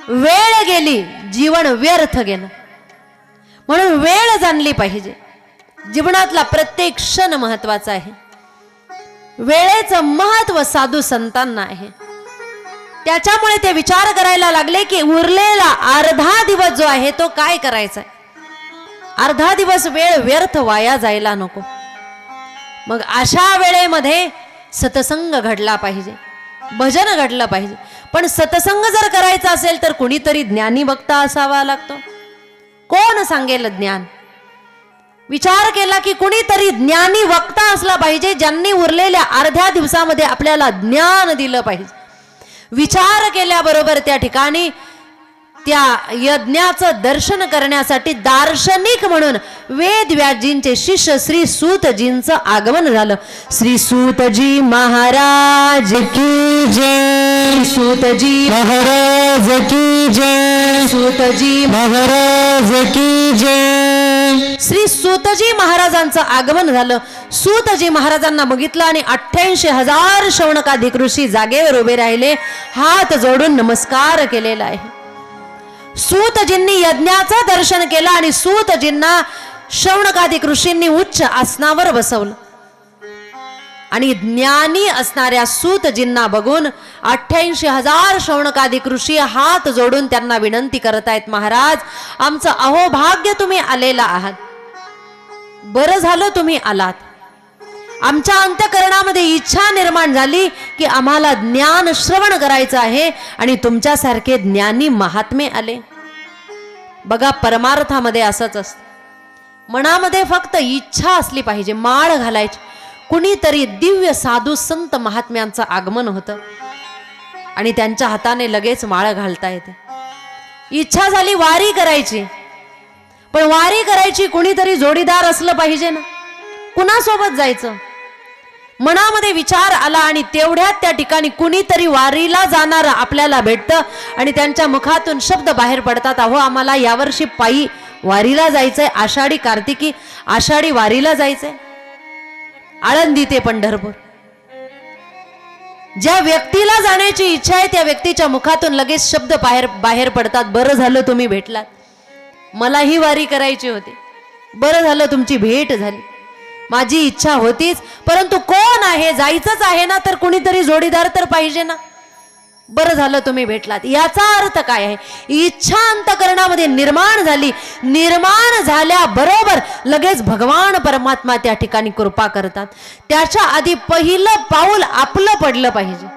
वेळ गेली, जीवन व्यर्थ गेलं. म्हणून वेळ जाणली पाहिजे. जीवनातला प्रत्येक क्षण महत्वाचा आहे. वेळेचं महत्व साधू संतांना आहे. त्याच्यामुळे ते विचार करायला लागले की उरलेला अर्धा दिवस जो आहे तो काय करायचा आहे. अर्धा दिवस वेळ व्यर्थ वाया जायला नको. मग अशा वेळेमध्ये सत्संग घडला पाहिजे, भजन घडलं पाहिजे. पण सत्संग जर करायचा असेल तर कुणीतरी ज्ञानी वक्ता असावा लागतो. कोण सांगेल ज्ञान. विचार केला की कुणीतरी ज्ञानी वक्ता असला पाहिजे, ज्यांनी उरलेल्या अर्ध्या दिवसामध्ये आपल्याला ज्ञान दिलं पाहिजे. विचार केल्याबरोबर त्या ठिकाणी त्या यज्ञाचं दर्शन करण्यासाठी दार्शनिक म्हणून वेदव्यासजींचे शिष्य श्री सूतजींचं आगमन झालं. श्री सूतजी महाराज की जय, सूतजी महाराज की जय, सूतजी महाराज की जय. श्री सूतजी महाराजांचं आगमन झालं. सूतजी महाराजांना बघितलं आणि 88,000 शौनकाधिक ऋषी जागेवर उभे राहिले, हात जोडून नमस्कार केलेला आहे. सूतजींनी यज्ञाचं दर्शन केलं आणि सूतजींना शौनकाधिक ऋषींनी उच्च आसनावर बसवलं. आणि ज्ञानी असणाऱ्या सूतजींना बघून 88,000 शौनकाधिक ऋषी हात जोडून त्यांना विनंती करतायत, महाराज आमचं अहोभाग्य तुम्ही आलेला आहात, बरं झालं तुम्ही आलात. आमच्या अंतःकरणामध्ये इच्छा निर्माण झाली की आम्हाला ज्ञान श्रवण करायचं आहे आणि तुमच्यासारखे ज्ञानी महात्मे आले. बघा परमार्थामध्ये असंच असतं. मनामध्ये फक्त इच्छा असली पाहिजे, माळ घालायची. कुणीतरी दिव्य साधू संत महात्म्यांचं आगमन होतं आणि त्यांच्या हाताने लगेच माळ घालता येते. इच्छा झाली वारी करायची, पण वारी करायची कुणीतरी जोडीदार असलं पाहिजे ना. कुणासोबत जायचं. मनामध्ये विचार आला आणि तेवढ्यात त्या ठिकाणी कुणीतरी वारीला जाणार आपल्याला भेटतं आणि त्यांच्या मुखातून शब्द बाहेर पडतात, अहो आम्हाला यावर्षी पायी वारीला जायचंय, आषाढी कार्तिकी आषाढी वारीला जायचंय, आळंदी ते पंढरपूर. ज्या व्यक्तीला जाण्याची इच्छा आहे त्या व्यक्तीच्या मुखातून लगेच शब्द बाहेर पडतात, बरं झालं तुम्ही भेटलात, मला ही वारी करायची होती, बरं झालं तुमची भेट झाली, माझी इच्छा होतीच, परंतु कोण आहे, जायचंच आहे ना, तर कुणीतरी जोडीदार तर पाहिजे ना, बरं झालं तुम्ही भेटलात. याचा अर्थ काय आहे. इच्छा अंतःकरणामध्ये निर्माण झाली, निर्माण झाल्याबरोबर लगेच भगवान परमात्मा त्या ठिकाणी कृपा करतात. त्याच्या आधी पहिलं पाऊल आपलं पडलं पाहिजे.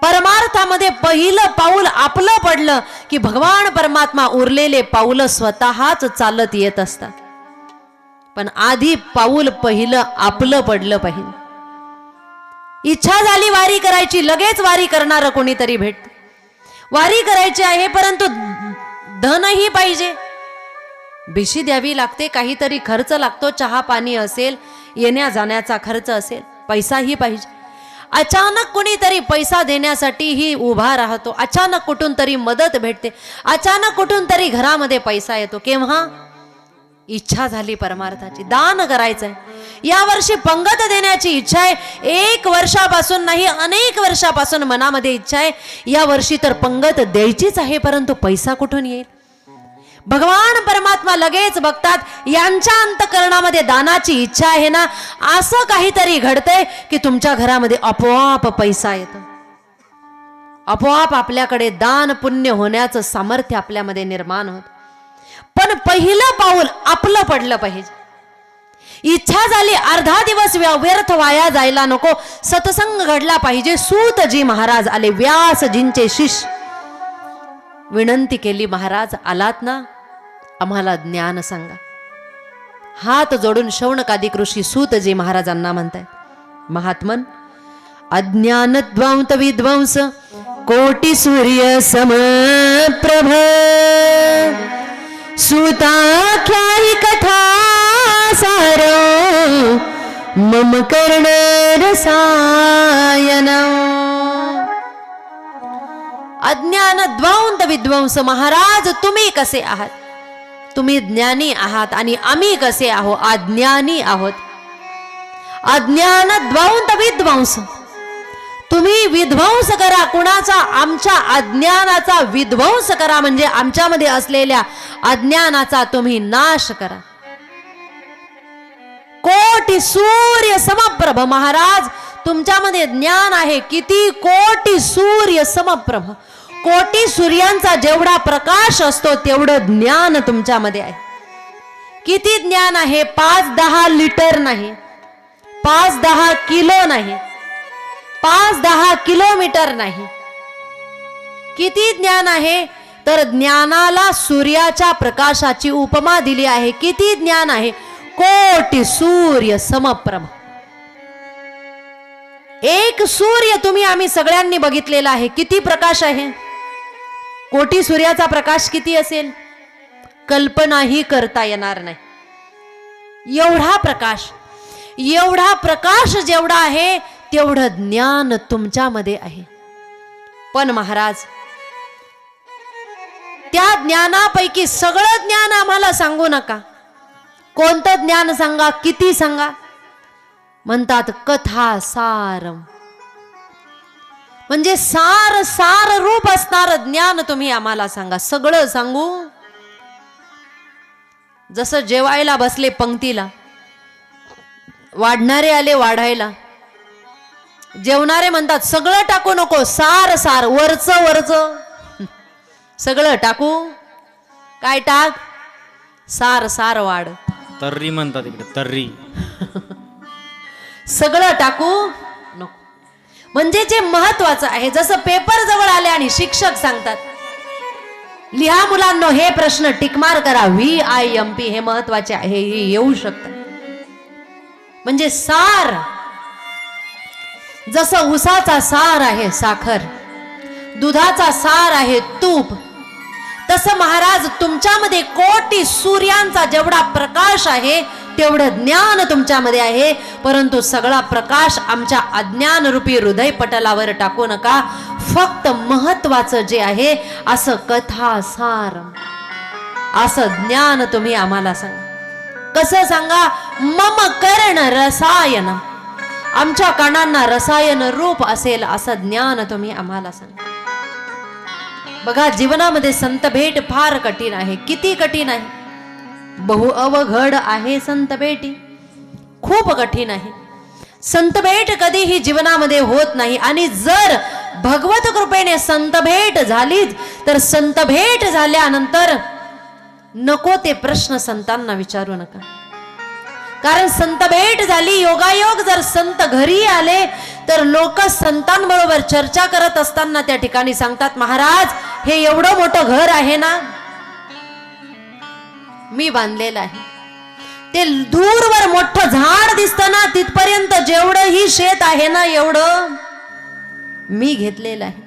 परमार्थामध्ये पहिलं पाऊल आपलं पडलं की भगवान परमात्मा उरलेले पाऊल स्वतःच चालत येत असतात. पण आधी पाऊल पहिलं आपलं पडलं पाहिजे. इच्छा झाली वारी करायची, लगेच वारी करणारं कोणीतरी भेट. वारी करायची आहे परंतु धनही पाहिजे, बिशी द्यावी लागते, काहीतरी खर्च लागतो, चहा पाणी असेल, येण्या जाण्याचा खर्च असेल, पैसाही पाहिजे. अचानक कोणीतरी पैसा देण्यासाठीही उभा राहतो, अचानक कुठून तरी मदत भेटते, अचानक कुठून तरी घरामध्ये पैसा येतो. केव्हा? इच्छा झाली परमार्थाची, दान करायचंय. यावर्षी पंगत देण्याची इच्छा आहे. 1 वर्षापासून नाही, अनेक वर्षापासून मनामध्ये इच्छा आहे. या वर्षी तर पंगत द्यायचीच आहे, परंतु पैसा कुठून येईल? भगवान परमात्मा लगेच बघतात, यांच्या अंतःकरणामध्ये दानाची इच्छा आहे ना, असं काहीतरी घडतंय की तुमच्या घरामध्ये आपोआप पैसा येतो, आपोआप आपल्याकडे दान पुण्य होण्याचं सामर्थ्य आपल्यामध्ये निर्माण होत. पण पहिलं पाऊल आपलं पडलं पाहिजे. इच्छा झाली, अर्धा दिवस व्यर्थ वाया जायला नको, सत्संग घडला पाहिजे. सूतजी महाराज आले, व्यासजींचे शिष्य. विनंती केली, महाराज आलात ना, आम्हाला ज्ञान सांगा. हात जोडून शौनकादिक ऋषी सूतजी महाराजांना म्हणतायत, महात्मन, अज्ञान द्वांत विद्वांस कोटी सूर्य समप्रभ, सूताख्यायी कथा सार मम कर्ण रसायन. अज्ञान द्वंत विद्वांस, महाराज तुम्ही कसे आहात? तुम्ही ज्ञानी आहात आणि आम्ही कसे आहोत? अज्ञानी आहोत. अज्ञान द्वंत विद्वांस, तुम्ही विध्वंस करा कुणाचा? आमच्या अज्ञानाचा विध्वंस करा, म्हणजे आमच्यामध्ये असलेल्या अज्ञानाचा तुम्ही नाश करा. कोटी सूर्य समप्रभ, महाराज तुमच्यामध्ये ज्ञान आहे, किती कोटी सूर्य समप्रभ, कोटी सूर्यांचा जेवढा प्रकाश असतो तेवढं ज्ञान तुमच्यामध्ये आहे. किती ज्ञान आहे? 5-10 लिटर नाही, 5-10 किलो नाही, 5-10 किलोमीटर नाही. किती ज्ञान आहे? तर ज्ञानाला सूर्याच्या प्रकाशाची उपमा दिली आहे. किती ज्ञान आहे? कोटी सूर्य समप्रभ. एक सूर्य तुम्ही आम्ही सगळ्यांनी बघितलेला आहे, किती प्रकाश आहे? कोटी सूर्याचा प्रकाश किती असेल? कल्पनाही करता येणार नाही. एवढा प्रकाश, एवढा प्रकाश जेवढा आहे तेवढं ज्ञान तुमच्यामध्ये आहे. पण महाराज, त्या ज्ञानापैकी सगळं ज्ञान आम्हाला सांगू नका. कोणतं ज्ञान सांगा? किती सांगा? म्हणतात कथा सारम, म्हणजे सार सार रूप असणार ज्ञान तुम्ही आम्हाला सांगा. सगळं सांगू? जसं जेवायला बसले पंक्तीला, वाढणारे आले वाढायला, जेवणारे म्हणतात सगळं टाकू नको, सार सार, वरच वरच सगळं टाकू. काय टाक? सार सार वाढ. तर्री म्हणतात इकडे, तर्री. सगळं टाकू नको, म्हणजे जे महत्वाचं आहे. जसं पेपर जवळ आले आणि शिक्षक सांगतात, लिहा मुलांनो हे प्रश्न टिकमार करा, VIMP हे महत्वाचे आहे, हे येऊ शकतात. म्हणजे सार, जसं उसाचा सार आहे साखर, दुधाचा सार आहे तूप, तसं महाराज तुमच्यामध्ये कोटी सूर्यांचा जेवढा प्रकाश आहे तेवढं ज्ञान तुमच्यामध्ये आहे. परंतु सगळा प्रकाश आमच्या अज्ञान रूपी हृदय पटलावर टाकू नका. फक्त महत्वाचं जे आहे असं कथा सार, असं ज्ञान तुम्ही आम्हाला सांगा. कसं सांगा? मम कर्ण रसायन, आमच्या कानांना रसायन रूप असेल असं ज्ञान तुम्ही आम्हाला सांगा. बघा, जीवनामध्ये संत भेट फार कठीण आहे. किती कठीण आहे? बहु अवघड आहे संत भेटी, खूप कठीण आहे. संत भेट कधीही जीवनामध्ये होत नाही. आणि जर भगवत कृपेने संत भेट झालीच तर संत भेट झाल्यानंतर नको ते प्रश्न संतांना विचारू नका. कारण संत भेट झाली, योगायोग जर संत घरी आले तर लोक संतांबरोबर चर्चा करत असताना त्या ठिकाणी सांगतात, महाराज हे एवढं मोठं घर आहे ना, मी बांधलेलं आहे. ते दूरवर मोठं झाड दिसतं ना, तिथपर्यंत जेवढं ही शेत आहे ना, एवढं मी घेतलेलं आहे.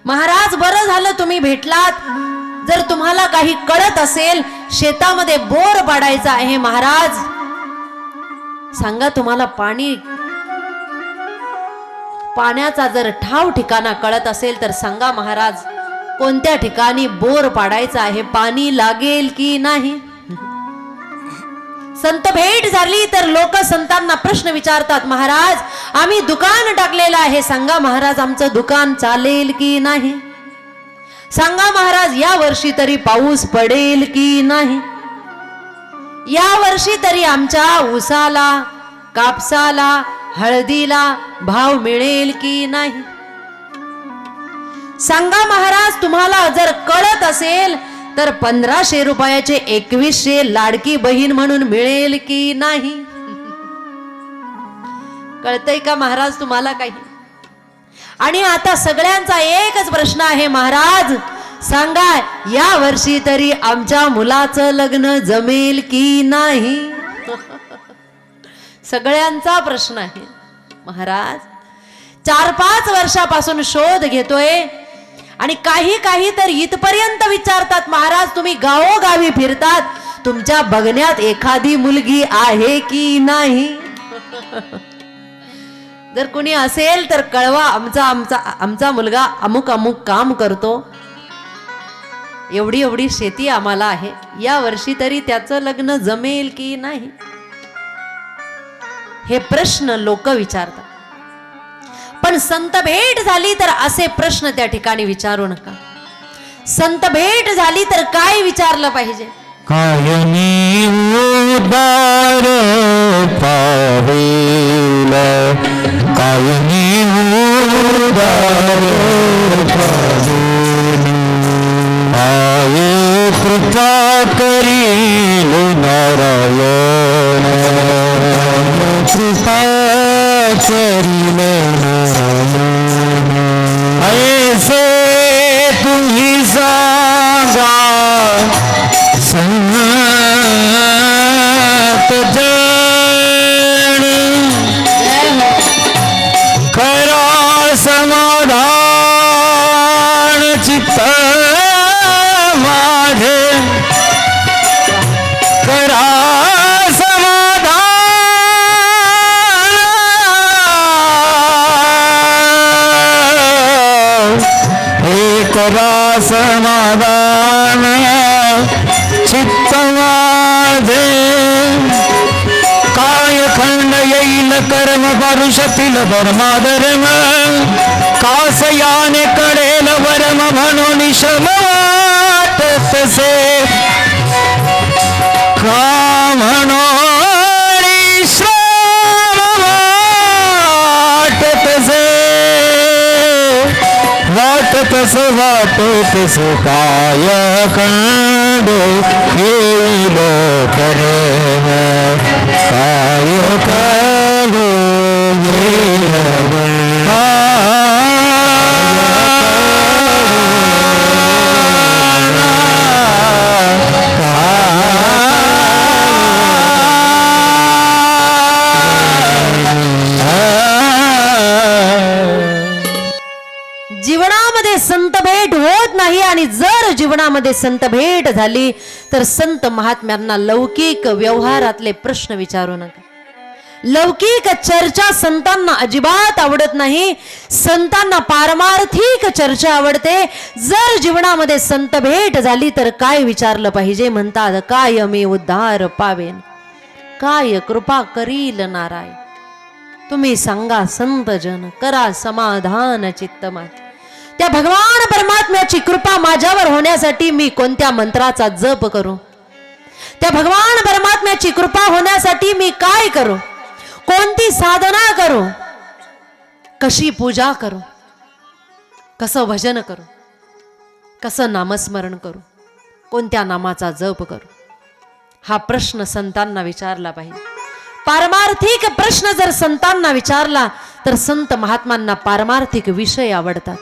महाराज, बरं झालं तुम्ही भेटलात. जर तुम्हाला काही कळत असेल, शेतामध्ये बोर पाडायचा आहे महाराज, सांगा. तुम्हाला पाण्याचा जर ठाव ठिकाणा कळत असेल तर सांगा महाराज, कोणत्या ठिकाणी बोर पाडायचा आहे, पाणी लागेल की नाही. संत भेट झाली तर लोक संतांना प्रश्न विचारतात, महाराज आम्ही दुकान टाकलेलं आहे, सांगा महाराज आमचं दुकान चालेल की नाही. सांगा महाराज, या वर्षी तरी पाऊस पडेल की नाही. या वर्षी तरी आमच्या ऊसाला, कापसाला, हळदीला भाव मिळेल की नाही. सांगा महाराज, तुम्हाला जर कळत असेल तर 1500 रुपयाचे 2100 लाडकी बहीण म्हणून मिळेल की नाही. कळतंय का महाराज तुम्हाला काही. आणि आता सगळ्यांचा एकच प्रश्न आहे, महाराज सांगा, या वर्षी तरी आमच्या मुलाचं लग्न जमेल की नाही. सगळ्यांचा प्रश्न आहे महाराज. 4-5 वर्षापासून शोध घेतोय आणि काही तर इथपर्यंत विचारतात, महाराज तुम्ही गावोगावी फिरतात, तुमच्या बघण्यात एखादी मुलगी आहे की नाही. जर कुणी असेल तर कळवा, आमचा मुलगा अमुक अमुक काम करतो, एवढी शेती आम्हाला आहे, या वर्षी तरी त्याचं लग्न जमेल की नाही. हे प्रश्न लोक विचारतात. पण संत भेट झाली तर असे प्रश्न त्या ठिकाणी विचारू नका. संत भेट झाली तर काय विचारलं पाहिजे. कायनी उदार पावेल, कायनी उदार आये कृपा करील नारायण, कृपा करील नारायण. ऐसे तुम्ही सांगा संत जन, करा समाधान चित्त माझे, करा समाधान, हे करा समाधान चित्त माझे. काय खंड येईल कर्म परुषतील धर्माधर्म, कासयाने कडेल वर्म म्हणून शम वाटतसे, का म्हणून श्रम वाटतसे, वाटतसे काय खंड येईल कर्म, काय खंड येईल जीवनामध्ये संत भेट होत नाही. आणि जर जीवनामध्ये संत भेट झाली तर संत महात्म्यांना लौकिक व्यवहारातले प्रश्न विचारू नका. लौकिक चर्चा संतांना अजिबात आवडत नाही. संतांना पारमार्थिक चर्चा आवडते. जर जीवनामध्ये संत भेट झाली तर काय विचारलं पाहिजे. म्हणतात, काय मी उद्धार पावेन, काय कृपा करील नारायण. तुम्ही सांगा संत जन, करा समाधान चित्त माझे. त्या भगवान परमात्म्याची कृपा माझ्यावर होण्यासाठी मी कोणत्या मंत्राचा जप करू. त्या भगवान परमात्म्याची कृपा होण्यासाठी मी काय करू, कोणती साधना करू, कशी पूजा करू, कसं भजन करू, कसं नामस्मरण करू, कोणत्या नामाचा जप करू. हा प्रश्न संतांना विचारला पाहिजे. पारमार्थिक प्रश्न जर संतांना विचारला तर संत महात्मांना पारमार्थिक विषय आवडतात.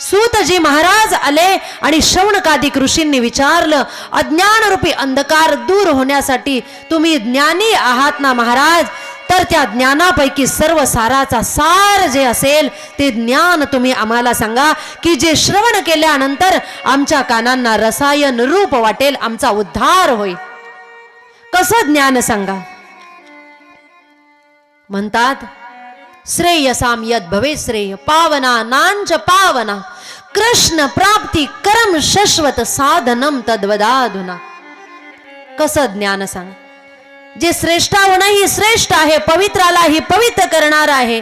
सूतजी महाराज आले आणि शौनकादिक ऋषींनी विचारलं, अज्ञानरूपी अंधकार दूर होण्यासाठी तुम्ही ज्ञानी आहात ना महाराज? तर त्या ज्ञानापैकी सर्व साराचा सार जे असेल ते ज्ञान तुम्ही आम्हाला सांगा, की जे श्रवण केल्यानंतर आमच्या कानांना रसायन रूप वाटेल, आमचा उद्धार होईल. कसं ज्ञान सांगा? म्हणतात, श्रेयसाम यद भवे श्रेय पावना नांच पावना कृष्ण प्राप्ती करम शाश्वत साधनम तद्वदाधुना. कसं ज्ञान सांग? जे श्रेष्ठाहूनही श्रेष्ठ आहे, पवित्रालाही पवित्र करणार आहे,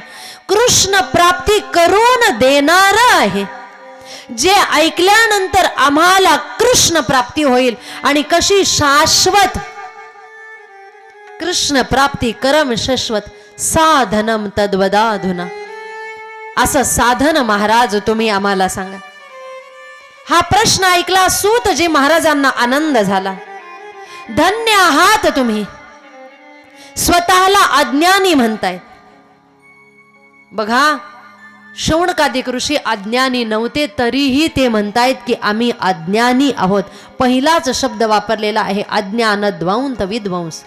कृष्ण प्राप्ती करून देणार आहे, जे ऐकल्यानंतर आम्हाला कृष्ण प्राप्ती होईल. आणि कशी? शाश्वत. कृष्ण प्राप्ती करम शाश्वत साधनम तद्वदाधुना. असं साधन महाराज तुम्ही आम्हाला सांगा. हा प्रश्न ऐकला सूतजी महाराजांना आनंद झाला. धन्य आहात तुम्ही, स्वतःला अज्ञानी म्हणताय. बघा, शौनकादिक ऋषी अज्ञानी नव्हते, तरीही ते म्हणतायत की आम्ही अज्ञानी आहोत. पहिलाच शब्द वापरलेला आहे, अज्ञानद्वंत विद्वंस.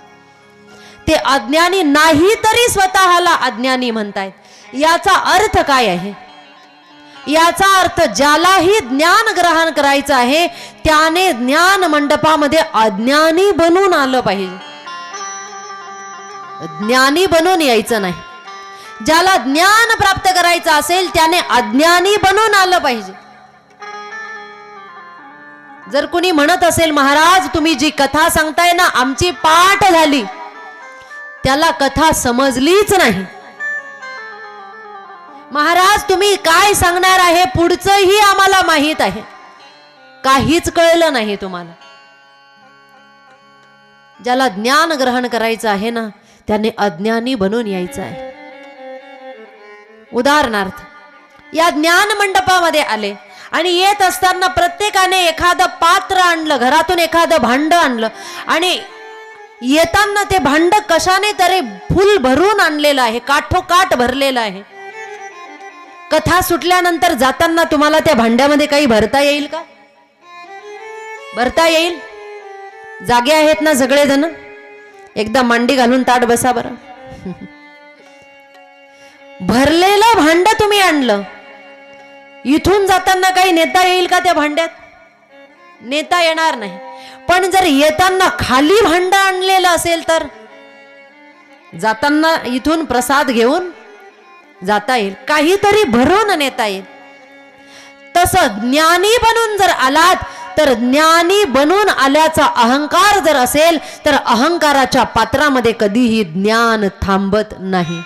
ते अज्ञानी नाही तरी स्वतःला अज्ञानी म्हणतायत. याचा अर्थ काय आहे? याचा अर्थ ज्यालाही ज्ञान ग्रहण करायचं आहे त्याने ज्ञान मंडपामध्ये अज्ञानी बनून आलं पाहिजे, ज्ञानी बनून यायचं नाही. ज्याला ज्ञान प्राप्त करायचं असेल त्याने अज्ञानी बनून आलं पाहिजे. जर कुणी म्हणत असेल, महाराज तुम्ही जी कथा सांगताय ना आमची पाठ झाली, त्याला कथा समजलीच नाही. महाराज तुम्ही काय सांगणार आहे पुढचंही आम्हाला माहित आहे, काहीच कळलं नाही तुम्हाला. ज्याला ज्ञान ग्रहण करायचं आहे ना त्याने अज्ञानी बनून यायचं आहे. उदाहरणार्थ, या ज्ञान मंडपामध्ये आले आणि येत असताना प्रत्येकाने एखादं पात्र आणलं, घरातून एखादं भांड आणलं आणि येताना ते भांड कशाने तरी फुल भरून आणलेलं आहे, काठोकाठ भरलेलं आहे. कथा सुटल्यानंतर जाताना तुम्हाला त्या भांड्यामध्ये काही भरता येईल का? भरता येईल? जागे आहेत ना सगळेजण? एकदा मांडी घालून ताट बसा बरं. भरलेलं भांड तुम्ही आणलं, इथून जाताना काही नेता येईल का त्या भांड्यात? नेता येणार नाही. पण जर येताना खाली भांड आणलेलं असेल तर जाताना इथून प्रसाद घेऊन जाता येईल, काहीतरी भरून नेता येईल. तसं ज्ञानी बनून जर आलात तर ज्ञानी बनून आल्याचा अहंकार जर असेल तर अहंकाराच्या पात्रामध्ये कधीही ज्ञान थांबत नाही.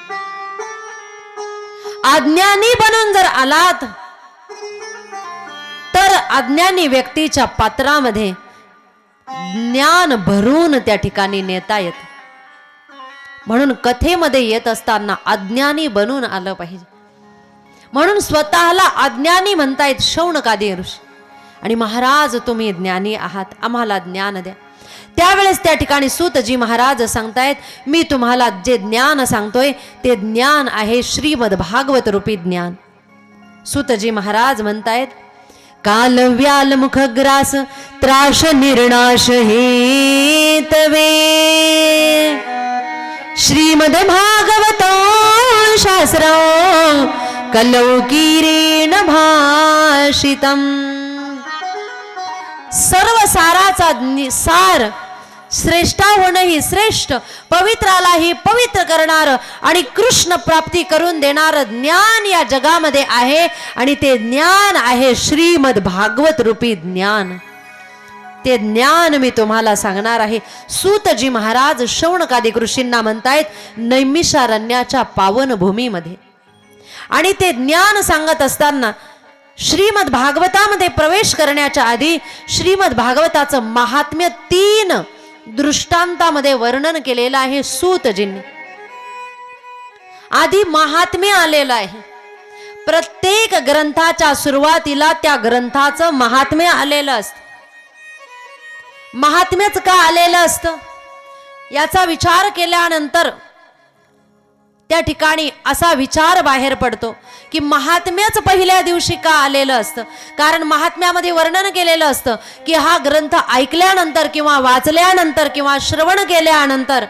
अज्ञानी बनून जर आलात तर अज्ञानी व्यक्तीच्या पात्रामध्ये ज्ञान भरून त्या ठिकाणी नेता येत. म्हणून कथेमध्ये येत असताना अज्ञानी बनून आलं पाहिजे. म्हणून स्वतःला अज्ञानी म्हणतायत शौनकादी ऋषी. आणि महाराज तुम्ही ज्ञानी आहात, आम्हाला ज्ञान द्या. त्यावेळेस त्या ठिकाणी सूतजी महाराज सांगतायत, मी तुम्हाला जे ज्ञान सांगतोय ते ज्ञान आहे श्रीमद भागवत रूपी ज्ञान. सूतजी महाराज म्हणतायत, काल व्याल मुखग्रास त्राश निर्णाश हेतवे श्रीमद भागवत शास्त्र कलौकीरेण भाषितम. सर्व साराचा सार, श्रेष्ठाहूनही श्रेष्ठ, पवित्रालाही पवित्र करणार आणि कृष्ण प्राप्ती करून देणार ज्ञान या जगामध्ये आहे. आणि ते ज्ञान आहे श्रीमद भागवत रूपी ज्ञान. ते ज्ञान मी तुम्हाला सांगणार आहे. सूतजी महाराज शौनकादिक ऋषींना म्हणतायत नैमिषारण्याच्या पावन भूमीमध्ये. आणि ते ज्ञान सांगत असताना श्रीमद भागवतामध्ये प्रवेश करण्याच्या आधी श्रीमद भागवताचं महात्म्य 3 दृष्टांतामध्ये वर्णन केलेलं आहे सूतजींनी. आधी महात्म्य आलेलं आहे. प्रत्येक ग्रंथाच्या सुरुवातीला त्या ग्रंथाचं महात्म्य आलेलं असतं. महात्म्यच का आलेलं असतं याचा विचार केल्यानंतर त्या ठिकाणी असा विचार बाहेर पडतो की महात्म्यच पहिल्या दिवशी का आलेलं असतं. कारण महात्म्यामध्ये वर्णन केलेलं असतं की हा ग्रंथ ऐकल्यानंतर किंवा वाचल्यानंतर किंवा श्रवण केल्यानंतर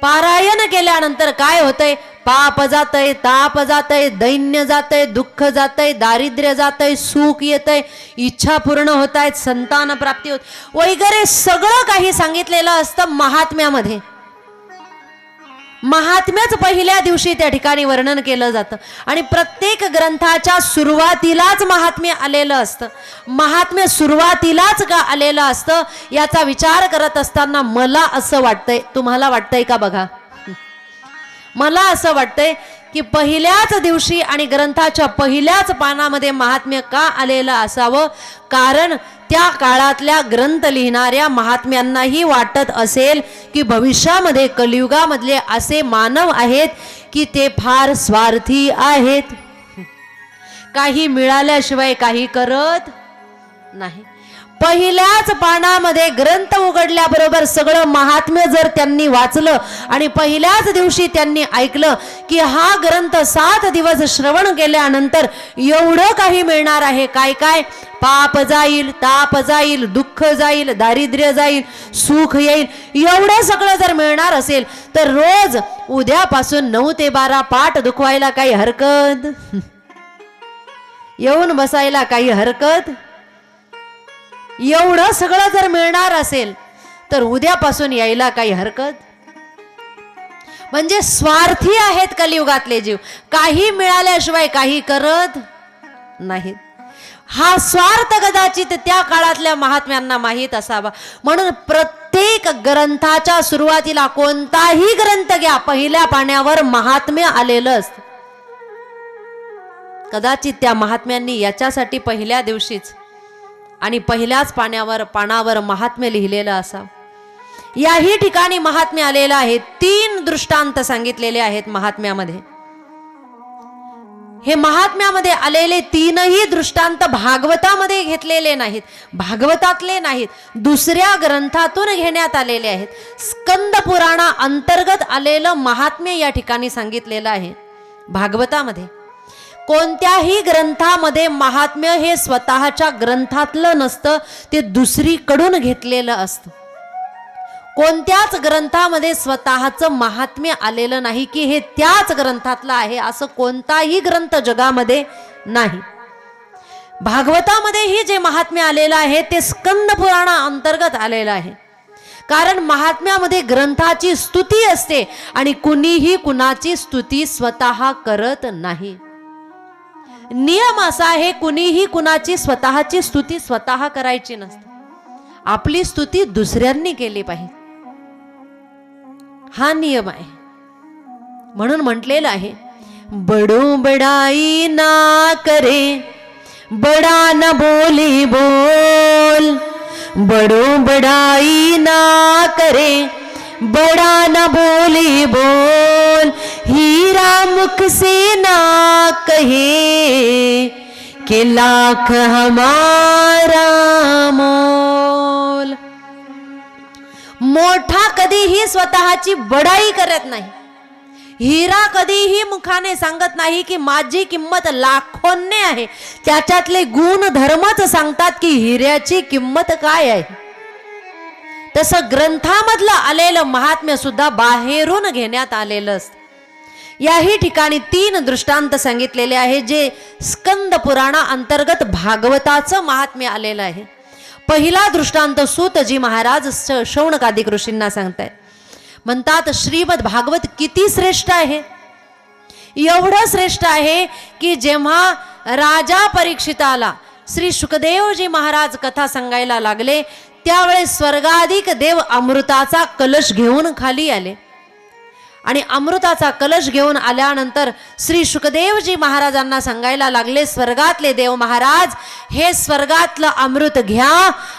पारायण केल्यानंतर काय होतंय, पाप जातय, ताप जातय, दैन्य जातय, दुःख जातय, दारिद्र्य जातय, सुख येतय, इच्छा पूर्ण होत आहेत, संतान प्राप्ती होत वगैरे सगळं काही सांगितलेलं असतं महात्म्यामध्ये. महात्म्यच पहिल्या दिवशी त्या ठिकाणी वर्णन केलं जातं आणि प्रत्येक ग्रंथाच्या सुरुवातीलाच महात्म्य आलेलं असतं. महात्म्य सुरुवातीलाच का आलेलं असतं याचा विचार करत असताना मला असं वाटतंय, तुम्हाला वाटतंय का बघा, मला असं वाटतंय की पहिल्याच दिवशी आणि ग्रंथाच्या पहिल्याच पानामध्ये महात्म्य का आलेलं असावं. कारण त्या काळातल्या ग्रंथ लिहिणाऱ्या महात्म्यांनाही वाटत असेल की भविष्यामध्ये कलियुगामधले असे मानव आहेत की ते फार स्वार्थी आहेत, काही मिळाल्याशिवाय काही करत नाही. पहिल्याच पानामध्ये ग्रंथ उघडल्याबरोबर सगळं महात्म्य जर त्यांनी वाचलं आणि पहिल्याच दिवशी त्यांनी ऐकलं की हा ग्रंथ 7 दिवस श्रवण केल्यानंतर एवढं काही मिळणार आहे, काय काय, पाप जाईल, ताप जाईल, दुःख जाईल, दारिद्र्य जाईल, सुख येईल, एवढं सगळं जर मिळणार असेल तर रोज उद्यापासून 9 ते 12 पाठ दुखवायला काही हरकत, येऊन बसायला काही हरकत. एवढं सगळं जर मिळणार असेल तर उद्यापासून यायला काही हरकत. म्हणजे स्वार्थी आहेत कलियुगातले जीव, काही मिळाल्याशिवाय काही करत नाहीत. हा स्वार्थ कदाचित त्या काळातल्या महात्म्यांना माहीत असावा. म्हणून प्रत्येक ग्रंथाच्या सुरुवातीला कोणताही ग्रंथ घ्या, पहिल्या पाण्यावर महात्म्य आलेलं असतं. कदाचित त्या महात्म्यांनी याच्यासाठी पहिल्या दिवशीच आणि पहिल्याच पानावर महात्म्य लिहिलेलं असावं. याही ठिकाणी महात्म्य आलेलं आहे. 3 दृष्टांत सांगितलेले आहेत महात्म्यामध्ये. हे महात्म्यामध्ये आलेले 3ही दृष्टांत भागवतामध्ये घेतलेले नाहीत, भागवतातले नाहीत, दुसऱ्या ग्रंथातून घेण्यात आलेले आहेत. स्कंद पुराणा अंतर्गत आलेलं महात्म्य या ठिकाणी सांगितलेलं आहे भागवतामध्ये. कोणत्याही ग्रंथामध्ये महात्म्य हे स्वतःच्या ग्रंथातलं नसतं, ते दुसरीकडून घेतलेलं असतं. कोणत्याच ग्रंथामध्ये स्वतःचं महात्म्य आलेलं नाही की हे त्याच ग्रंथातलं आहे, असं कोणताही ग्रंथ जगामध्ये नाही. भागवतामध्येही जे महात्म्य आलेलं आहे ते स्कंद पुराणा अंतर्गत आलेलं आहे. कारण महात्म्यामध्ये ग्रंथाची स्तुती असते आणि कुणीही कुणाची स्तुती स्वतः करत नाही. नियम असा आहे, कुणीही कुणाची स्वतःची स्तुती स्वतः करायची नसते, आपली स्तुती दुसऱ्यांनी केली पाहिजे, हा नियम आहे. म्हणून म्हटलेलं आहे, बडो बडाई ना करे, बडा न बोली बोल, बडो बडाई ना करे, बड़ा न बोली बोल, हीरा मुख से ना कहे कि लाख हमारा मोल. मोठा कधीही स्वतःची बडाई करत नाही. हिरा कधीही मुखाने सांगत नाही की माझी किंमत लाखोंने आहे. त्याच्यातले गुण धर्मच सांगतात की हिऱ्याची किंमत काय आहे. तसं ग्रंथामधलं आलेलं महात्म्य सुद्धा बाहेरून घेण्यात आलेलं असतं. याही ठिकाणी 3 दृष्टांत सांगितलेले आहे जे स्कंद पुराणा अंतर्गत भागवताचं महात्म्य आलेलं आहे. पहिला दृष्टांत सूतजी महाराज शौनकादिक ऋषींना सांगतायत. म्हणतात श्रीमद भागवत किती श्रेष्ठ आहे. एवढं श्रेष्ठ आहे की जेव्हा राजा परीक्षिताला श्री शुकदेवजी महाराज कथा सांगायला लागले त्यावेळेस स्वर्गाधिक देव अमृताचा कलश घेऊन खाली आले आणि अमृताचा कलश घेऊन आल्यानंतर श्री शुकदेवजी महाराजांना सांगायला लागले, स्वर्गातले देव महाराज हे स्वर्गातलं अमृत घ्या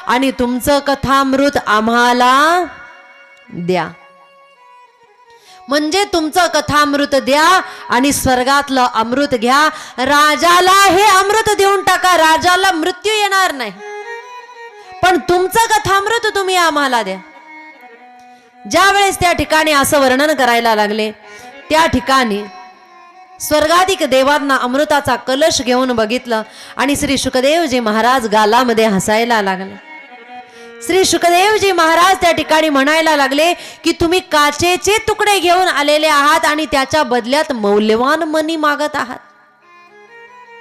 आणि तुमचं कथामृत आम्हाला द्या. म्हणजे तुमचं कथामृत द्या आणि स्वर्गातलं अमृत घ्या. राजाला हे अमृत देऊन टाका, राजाला मृत्यू येणार नाही, पण तुमचं कथामृत तुम्ही आम्हाला द्या. ज्या वेळेस त्या ठिकाणी असं वर्णन करायला लागले त्या ठिकाणी स्वर्गाधिक देवांना अमृताचा कलश घेऊन बघितलं आणि श्री शुकदेवजी महाराज गालामध्ये हसायला लागले. श्री शुकदेवजी महाराज त्या ठिकाणी म्हणायला लागले की तुम्ही काचेचे तुकडे घेऊन आलेले आहात आणि त्याच्या बदल्यात मौल्यवान मणी मागत आहात.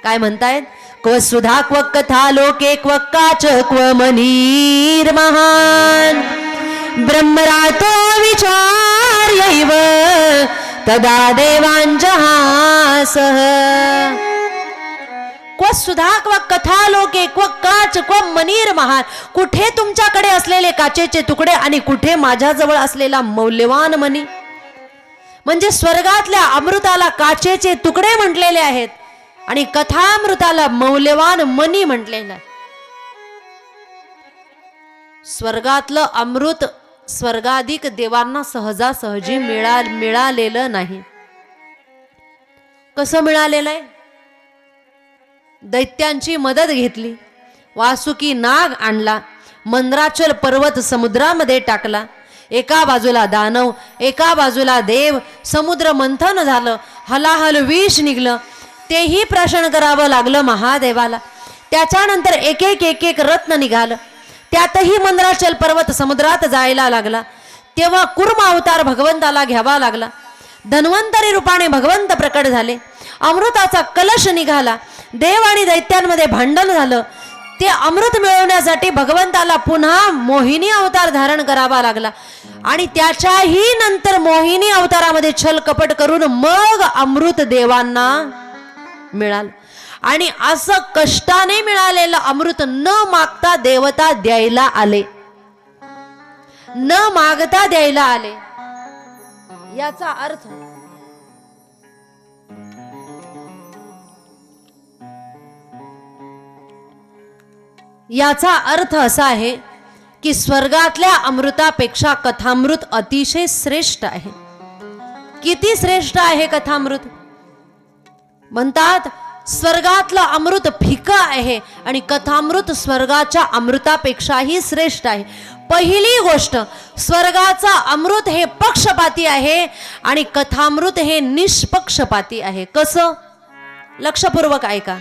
काय म्हणतायत? क्व सुधा क्व कथा लोके क्व काच क्व मनीर महान ब्रह्मरातो विचार्यैव तदा देवांजहासः. क्व सुधा क्व कथा लोके क्व काच क्व मनीर महान. कुठे तुमच्याकडे असलेले काचेचे तुकडे आणि कुठे माझ्याजवळ असलेला मौल्यवान मणी. म्हणजे स्वर्गातल्या अमृताला काचेचे तुकडे म्हटलेले आहेत आणि कथामृताला मौल्यवान मणी म्हटलेलं आहे. स्वर्गातलं अमृत स्वर्गाधिक देवांना सहजासहजी मिळालेलं नाही. कसं मिळालेलं आहे? दैत्यांची मदत घेतली, वासुकी नाग आणला, मंद्राचल पर्वत समुद्रामध्ये टाकला. एका बाजूला दानव, एका बाजूला देव. समुद्र मंथन झालं, हलाहल विष निघलं. तेही प्राशन करावं लागलं महादेवाला. त्याच्यानंतर एक एक रत्न निघालं. त्यातही मंद्राचल पर्वत समुद्रात जायला लागला. तेव्हा कुर्म अवतार भगवंताला घ्यावा लागला. धन्वंतरी रूपाने भगवंत प्रकट झाले. अमृताचा कलश निघाला. देव आणि दैत्यांमध्ये भांडण झालं. ते अमृत मिळवण्यासाठी भगवंताला पुन्हा मोहिनी अवतार धारण करावा लागला आणि त्याच्याही नंतर मोहिनी अवतारामध्ये छल कपट करून मग अमृत देवांना मिळालं. आणि असं कष्टाने मिळालेलं अमृत न मागता देवता द्यायला आले, न मागता द्यायला आले. याचा अर्थ असा आहे की स्वर्गातल्या अमृतापेक्षा कथामृत अतिशय श्रेष्ठ आहे. किती श्रेष्ठ आहे कथामृत? म्हणतात स्वर्गातलं अमृत फिकं आहे आणि कथामृत स्वर्गाच्या अमृतापेक्षाही श्रेष्ठ आहे. पहिली गोष्ट, स्वर्गाचा अमृत हे पक्षपाती आहे आणि कथामृत हे निष्पक्षपाती आहे. कसं? लक्षपूर्वक ऐका.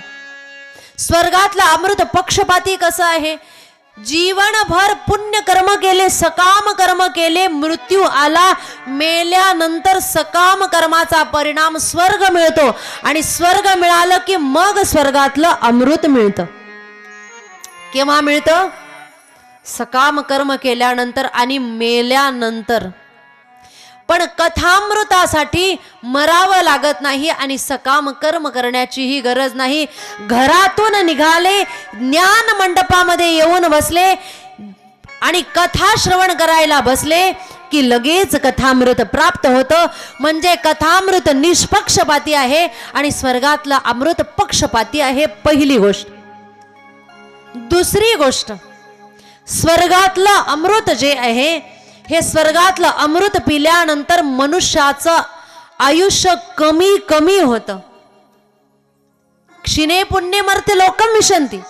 स्वर्गातलं अमृत पक्षपाती कसं आहे? जीवनभर पुण्य कर्म केले, सकाम कर्म केले, मृत्यू आला, मेल्यानंतर सकाम कर्माचा परिणाम स्वर्ग मिळतो आणि स्वर्ग मिळालं की मग स्वर्गातलं अमृत मिळतं. केव्हा मिळतं? सकाम कर्म केल्यानंतर आणि मेल्यानंतर. पण कथामृतासाठी मरावं लागत नाही आणि सकाम कर्म करण्याचीही गरज नाही. घरातून निघाले, ज्ञान मंडपामध्ये येऊन बसले आणि कथा श्रवण करायला बसले की लगेच कथामृत प्राप्त होतं. म्हणजे कथामृत निष्पक्षपाती आहे आणि स्वर्गातलं अमृत पक्षपाती आहे. पहिली गोष्ट. दुसरी गोष्ट, स्वर्गातलं अमृत जे आहे हे स्वर्गातलं अमृत पिल्यानंतर मनुष्याचं आयुष्य कमी कमी होतं. क्षीणे पुण्य मर्त्य लोकम विशंती.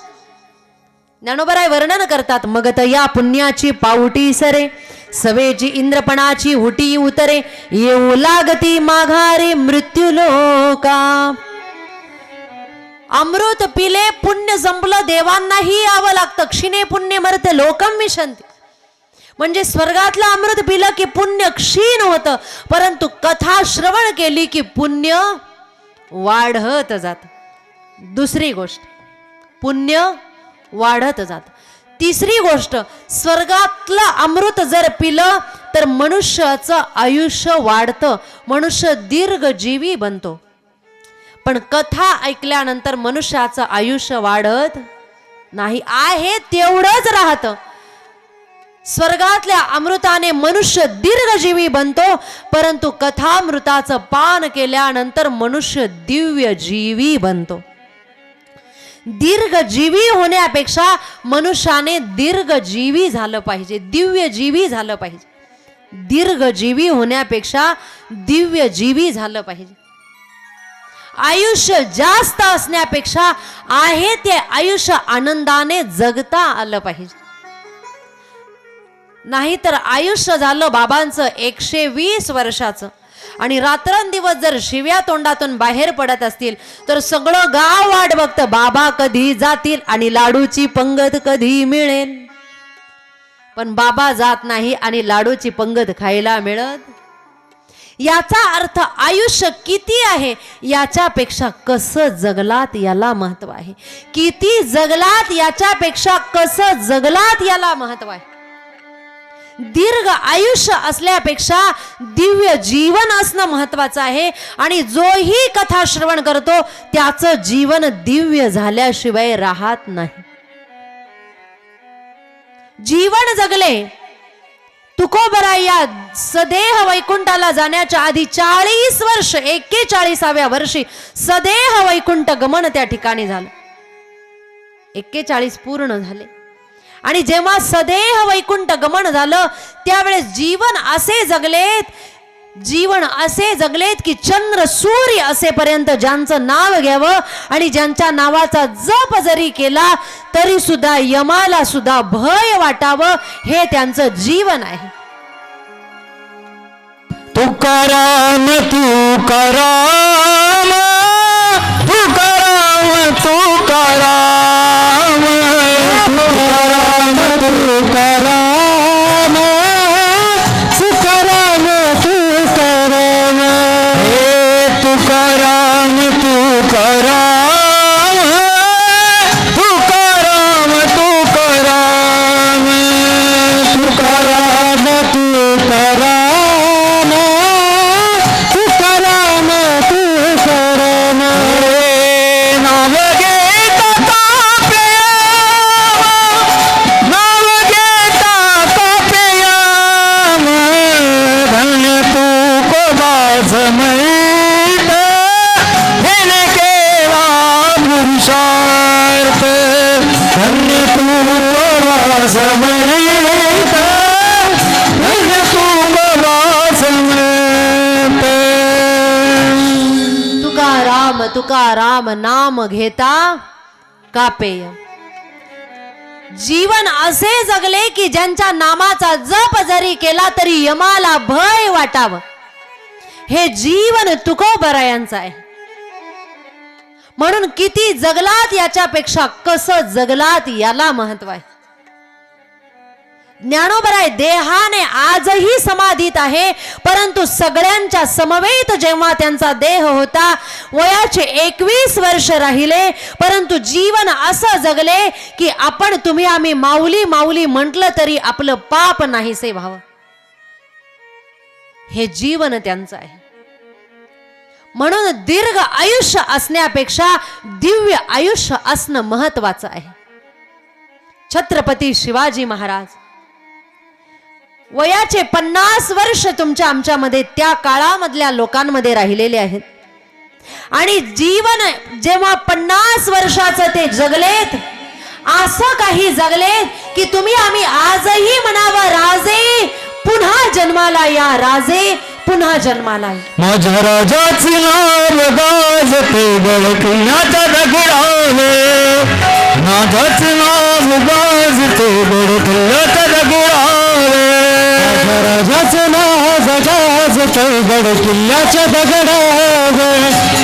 ज्ञानोबराय वर्णन करतात, मगत या पुण्याची पावटी सरे, सवेची इंद्रपणाची हुटी उतरे, येऊ लागती माघारे मृत्यू लोका. अमृत पिले, पुण्य संपलं, देवांनाही यावं लागतं. क्षीणे पुण्य मर्त्य लोकम विशंती. म्हणजे स्वर्गातलं अमृत पिलं की पुण्य क्षीण होतं, परंतु कथा श्रवण केली की पुण्य वाढत जात. दुसरी गोष्ट, पुण्य वाढत जात. तिसरी गोष्ट, स्वर्गातलं अमृत जर पिलं तर मनुष्याचं आयुष्य वाढतं, मनुष्य दीर्घजीवी बनतो. पण कथा ऐकल्यानंतर मनुष्याचं आयुष्य वाढत नाही, आहे तेवढंच राहतं. स्वर्गातल्या अमृताने मनुष्य दीर्घजीवी बनतो, परंतु कथामृताचं पान केल्यानंतर मनुष्य दिव्यजीवी बनतो. दीर्घजीवी होण्यापेक्षा मनुष्याने दीर्घजीवी झालं पाहिजे, दिव्यजीवी झालं पाहिजे. दीर्घजीवी होण्यापेक्षा दिव्यजीवी झालं पाहिजे. आयुष्य जास्त असण्यापेक्षा आहे ते आयुष्य आनंदाने जगता आलं पाहिजे. नाहीतर आयुष्य झालं बाबांचं 120 वर्षाचं आणि रात्रंदिवस जर शिव्या तोंडातून बाहेर पडत असतील तर सगळं गाव वाट बघतं बाबा कधी जातील आणि लाडूची पंगत कधी मिळेल. पण बाबा जात नाही आणि लाडूची पंगत खायला मिळत. याचा अर्थ आयुष्य किती आहे याच्यापेक्षा कसं जगलात याला महत्व आहे. किती जगलात याच्यापेक्षा कसं जगलात याला महत्व आहे. दीर्घ आयुष्य असल्यापेक्षा दिव्य जीवन असणं महत्वाचं आहे. आणि जोही कथा श्रवण करतो त्याचं जीवन दिव्य झाल्याशिवाय राहत नाही. जीवन जगले तुकोबराय या सदेह वैकुंठाला जाण्याच्या आधी 40 वर्ष 41व्या वर्षी सदेह वैकुंठ गमन त्या ठिकाणी झालं. 41 पूर्ण झाले आणि जेव्हा सदेह वैकुंठ गमन झालं त्यावेळेस जीवन असे जगलेत की चंद्र सूर्य असेपर्यंत ज्यांचं नाव घ्यावं आणि ज्यांच्या नावाचा जप जरी केला तरी सुद्धा यमाला सुद्धा भय वाटावं हे त्यांचं जीवन आहे. तुकाराम तुकाराम तुकाराम तुकाराम तुकाराम तुकाराम तुकाराम तुकाराम हे तुकाराम तुकाराम तुकाराम तुकाराम तुकाराम तुकाराम तुकाराम तुकाराम नाव घेता नाव घेता कापयाम धन्य तुकोबाज मैत हेने केला पुरुषार्थ धन्य तुकोबाज मैत धन्य तुकोबाज मैत. तुकाराम तुकाराम नाम घेता कापेय. जीवन असे जगले की ज्यांच्या नामाचा जप जरी केला तरी यमाला भय वाटावं हे जीवन तुकोबरायांचं आहे. म्हणून किती जगलात याच्यापेक्षा कसं जगलात याला महत्व आहे. ज्ञानोबराय देहाने आजही समाधीत आहे परंतु सगळ्यांच्या समवेत जेव्हा त्यांचा देह होता वयाचे 21 वर्ष राहिले परंतु जीवन असं जगले की आपण तुम्ही आम्ही माऊली माऊली म्हटलं तरी आपलं पाप नाहीसे व्हावं हे जीवन त्यांचं आहे. म्हणून दीर्घ आयुष्य असण्यापेक्षा दिव्य आयुष्य असणं महत्वाचं आहे. छत्रपती शिवाजी महाराज वयाचे 50 वर्ष तुमच्या आमच्यामध्ये त्या काळामधल्या लोकांमध्ये राहिलेले आहेत आणि जीवन जेव्हा 50 वर्षाचं ते जगलेत असं काही जगलेत की तुम्ही आम्ही आजही म्हणावं राजे पुन्हा जन्माला या राजे पुन्हा जन्माला या. माझ्या राजाचे नाव गाजते बळकिल्ल्याच्या दगडावे माझ्याचे नाव गाजते बळकिल्ल्याच्या दगडावे माझ्या राजाचे नाव गाजते बळकिल्ल्याच्या दगडावे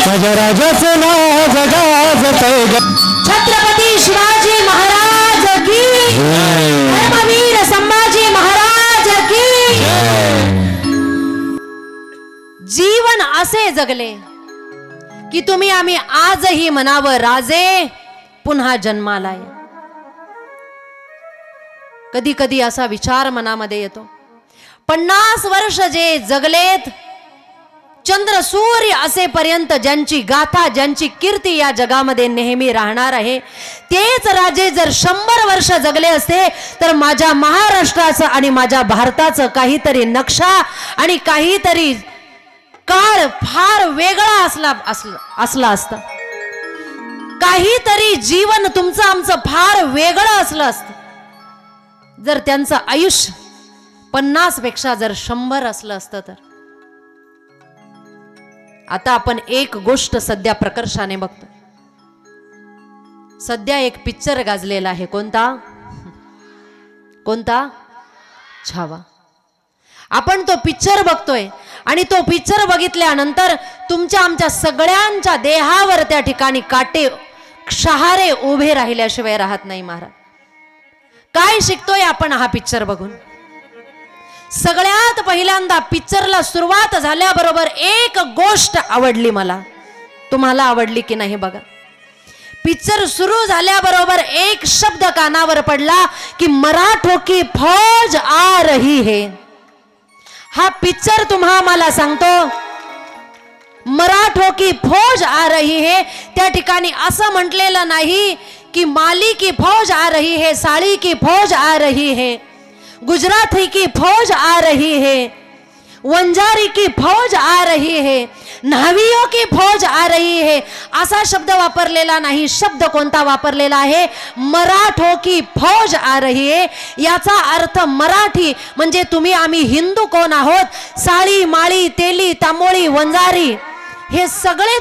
माझ्या राजाचे नाव गाजते. छत्रपती शिवाजी महाराज की धर्मवीर संभाजी महाराज की. जीवन असे जगले की तुम्ही आम्ही आजही म्हणावं राजे पुन्हा जन्माला या. कधी कधी असा विचार मनामध्ये येतो 50 वर्ष जे जगलेत चंद्र सूर्य असेपर्यंत ज्यांची गाथा ज्यांची कीर्ती या जगामध्ये नेहमी राहणार आहे तेच राजे जर 100 वर्ष जगले असते तर माझ्या महाराष्ट्राचं आणि माझ्या भारताचं काहीतरी नक्षा आणि काहीतरी काळ फार वेगळा असला असता. काहीतरी जीवन तुमचं आमचं फार वेगळं असलं असतं जर त्यांचं आयुष्य 50 पेक्षा जर 100 असलं असतं तर. आता आपण एक गोष्ट सध्या प्रकर्षाने बघतो. सध्या एक पिक्चर गाजलेला आहे. कोणता कोणता छावा. आपण तो पिक्चर बघतोय आणि तो पिक्चर बघितल्यानंतर तुमच्या आमच्या सगळ्यांच्या देहावर त्या ठिकाणी काटे शहारे उभे राहिल्याशिवाय राहत नाही महाराज. काय शिकतोय आपण हा पिक्चर बघून? सगळ्यात पहिल्यांदा पिक्चरला सुरुवात झाल्याबरोबर एक गोष्ट आवडली मला. तुम्हाला आवडली की नाही बघा. पिक्चर सुरू झाल्याबरोबर एक शब्द कानावर पडला की मराठों की फौज आ रही है. हा पिक्चर तुम्हा मला सांगतो मराठों की फौज आ रही है. त्या ठिकाणी असं म्हटलेलं नाही कि माली की फौज आ रही है, साड़ी की फौज आ रही है, गुजराती की फौज आ रही है, वंजारी की फौज आ रही है, न्हावियों की फौज आ रही है, असा शब्द वापरलेला नाही. शब्द कोणता वापरलेला आहे? मराठों की फौज आ रही है. याचा अर्थ मराठी म्हणजे तुम्ही आम्ही हिंदू कोण आहोत? साळी माळी तेली तांबोळी वंजारी हे सगळे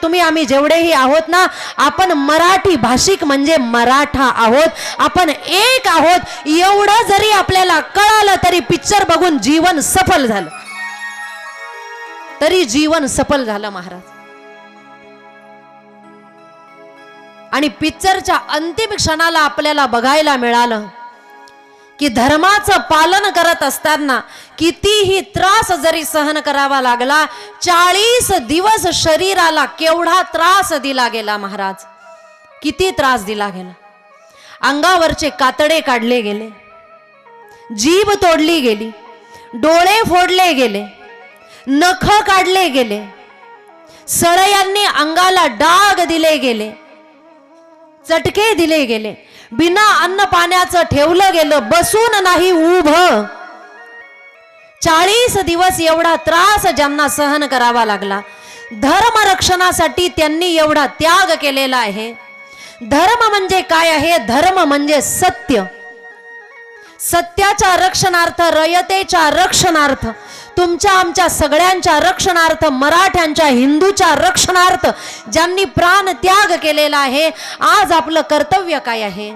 तुम्ही आम्ही जेवढेही आहोत ना, आपण मराठी भाषिक म्हणजे मराठा आहोत. आपण एक आहोत. एवढं जरी आपल्याला कळालं तरी पिक्चर बघून जीवन सफल झालं. तरी जीवन सफल झालं महाराज. आणि पिक्चरच्या अंतिम क्षणाला आपल्याला बघायला मिळालं की धर्माचं पालन करत असताना कितीही त्रास जरी सहन करावा लागला, 40 दिवस शरीराला केवढा त्रास दिला गेला महाराज. किती त्रास दिला गेला. अंगावरचे कातडे काढले गेले, जीभ तोडली गेली, डोळे फोडले गेले, नख काढले गेले, सळयांनी अंगाला डाग दिले गेले, चटके दिले गेले, बिना अन्न पाण्याचं ठेवलं गेलं, बसून नाही उभं. 40 दिवस एवढा त्रास ज्यांना सहन करावा लागला. धर्म रक्षणासाठी त्यांनी एवढा त्याग केलेला आहे. धर्म म्हणजे काय आहे? धर्म म्हणजे सत्य. सत्याच्या रक्षणार्थ, रयतेच्या रक्षणार्थ, तुमच्या आमच्या सगळ्यांच्या रक्षणार्थ, मराठ्यांच्या हिंदूच्या रक्षणार्थ ज्यांनी प्राण त्याग केलेला आहे. आज आपलं कर्तव्य काय आहे?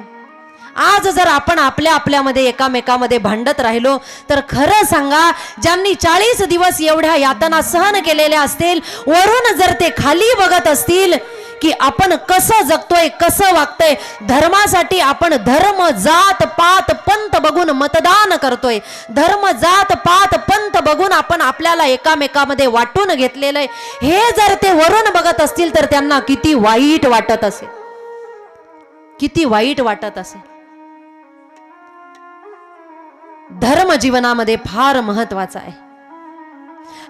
आज जर आपण आपल्यामध्ये एकामेकामध्ये भांडत राहिलो तर खरं सांगा, ज्यांनी 40 दिवस एवढ्या यातना सहन केलेल्या असतील, वरून जर ते खाली बघत असतील की आपण कसं जगतोय, कसं वागतोय, धर्मासाठी आपण धर्म जात पात पंथ बघून मतदान करतोय, धर्म जात पात पंथ बघून आपण आपल्याला एकामेकामध्ये वाटून घेतलेलं आहे, हे जर ते वरून बघत असतील तर त्यांना किती वाईट वाटत असेल. किती वाईट वाटत असेल. धर्म जीवनामध्ये फार महत्वाचा आहे.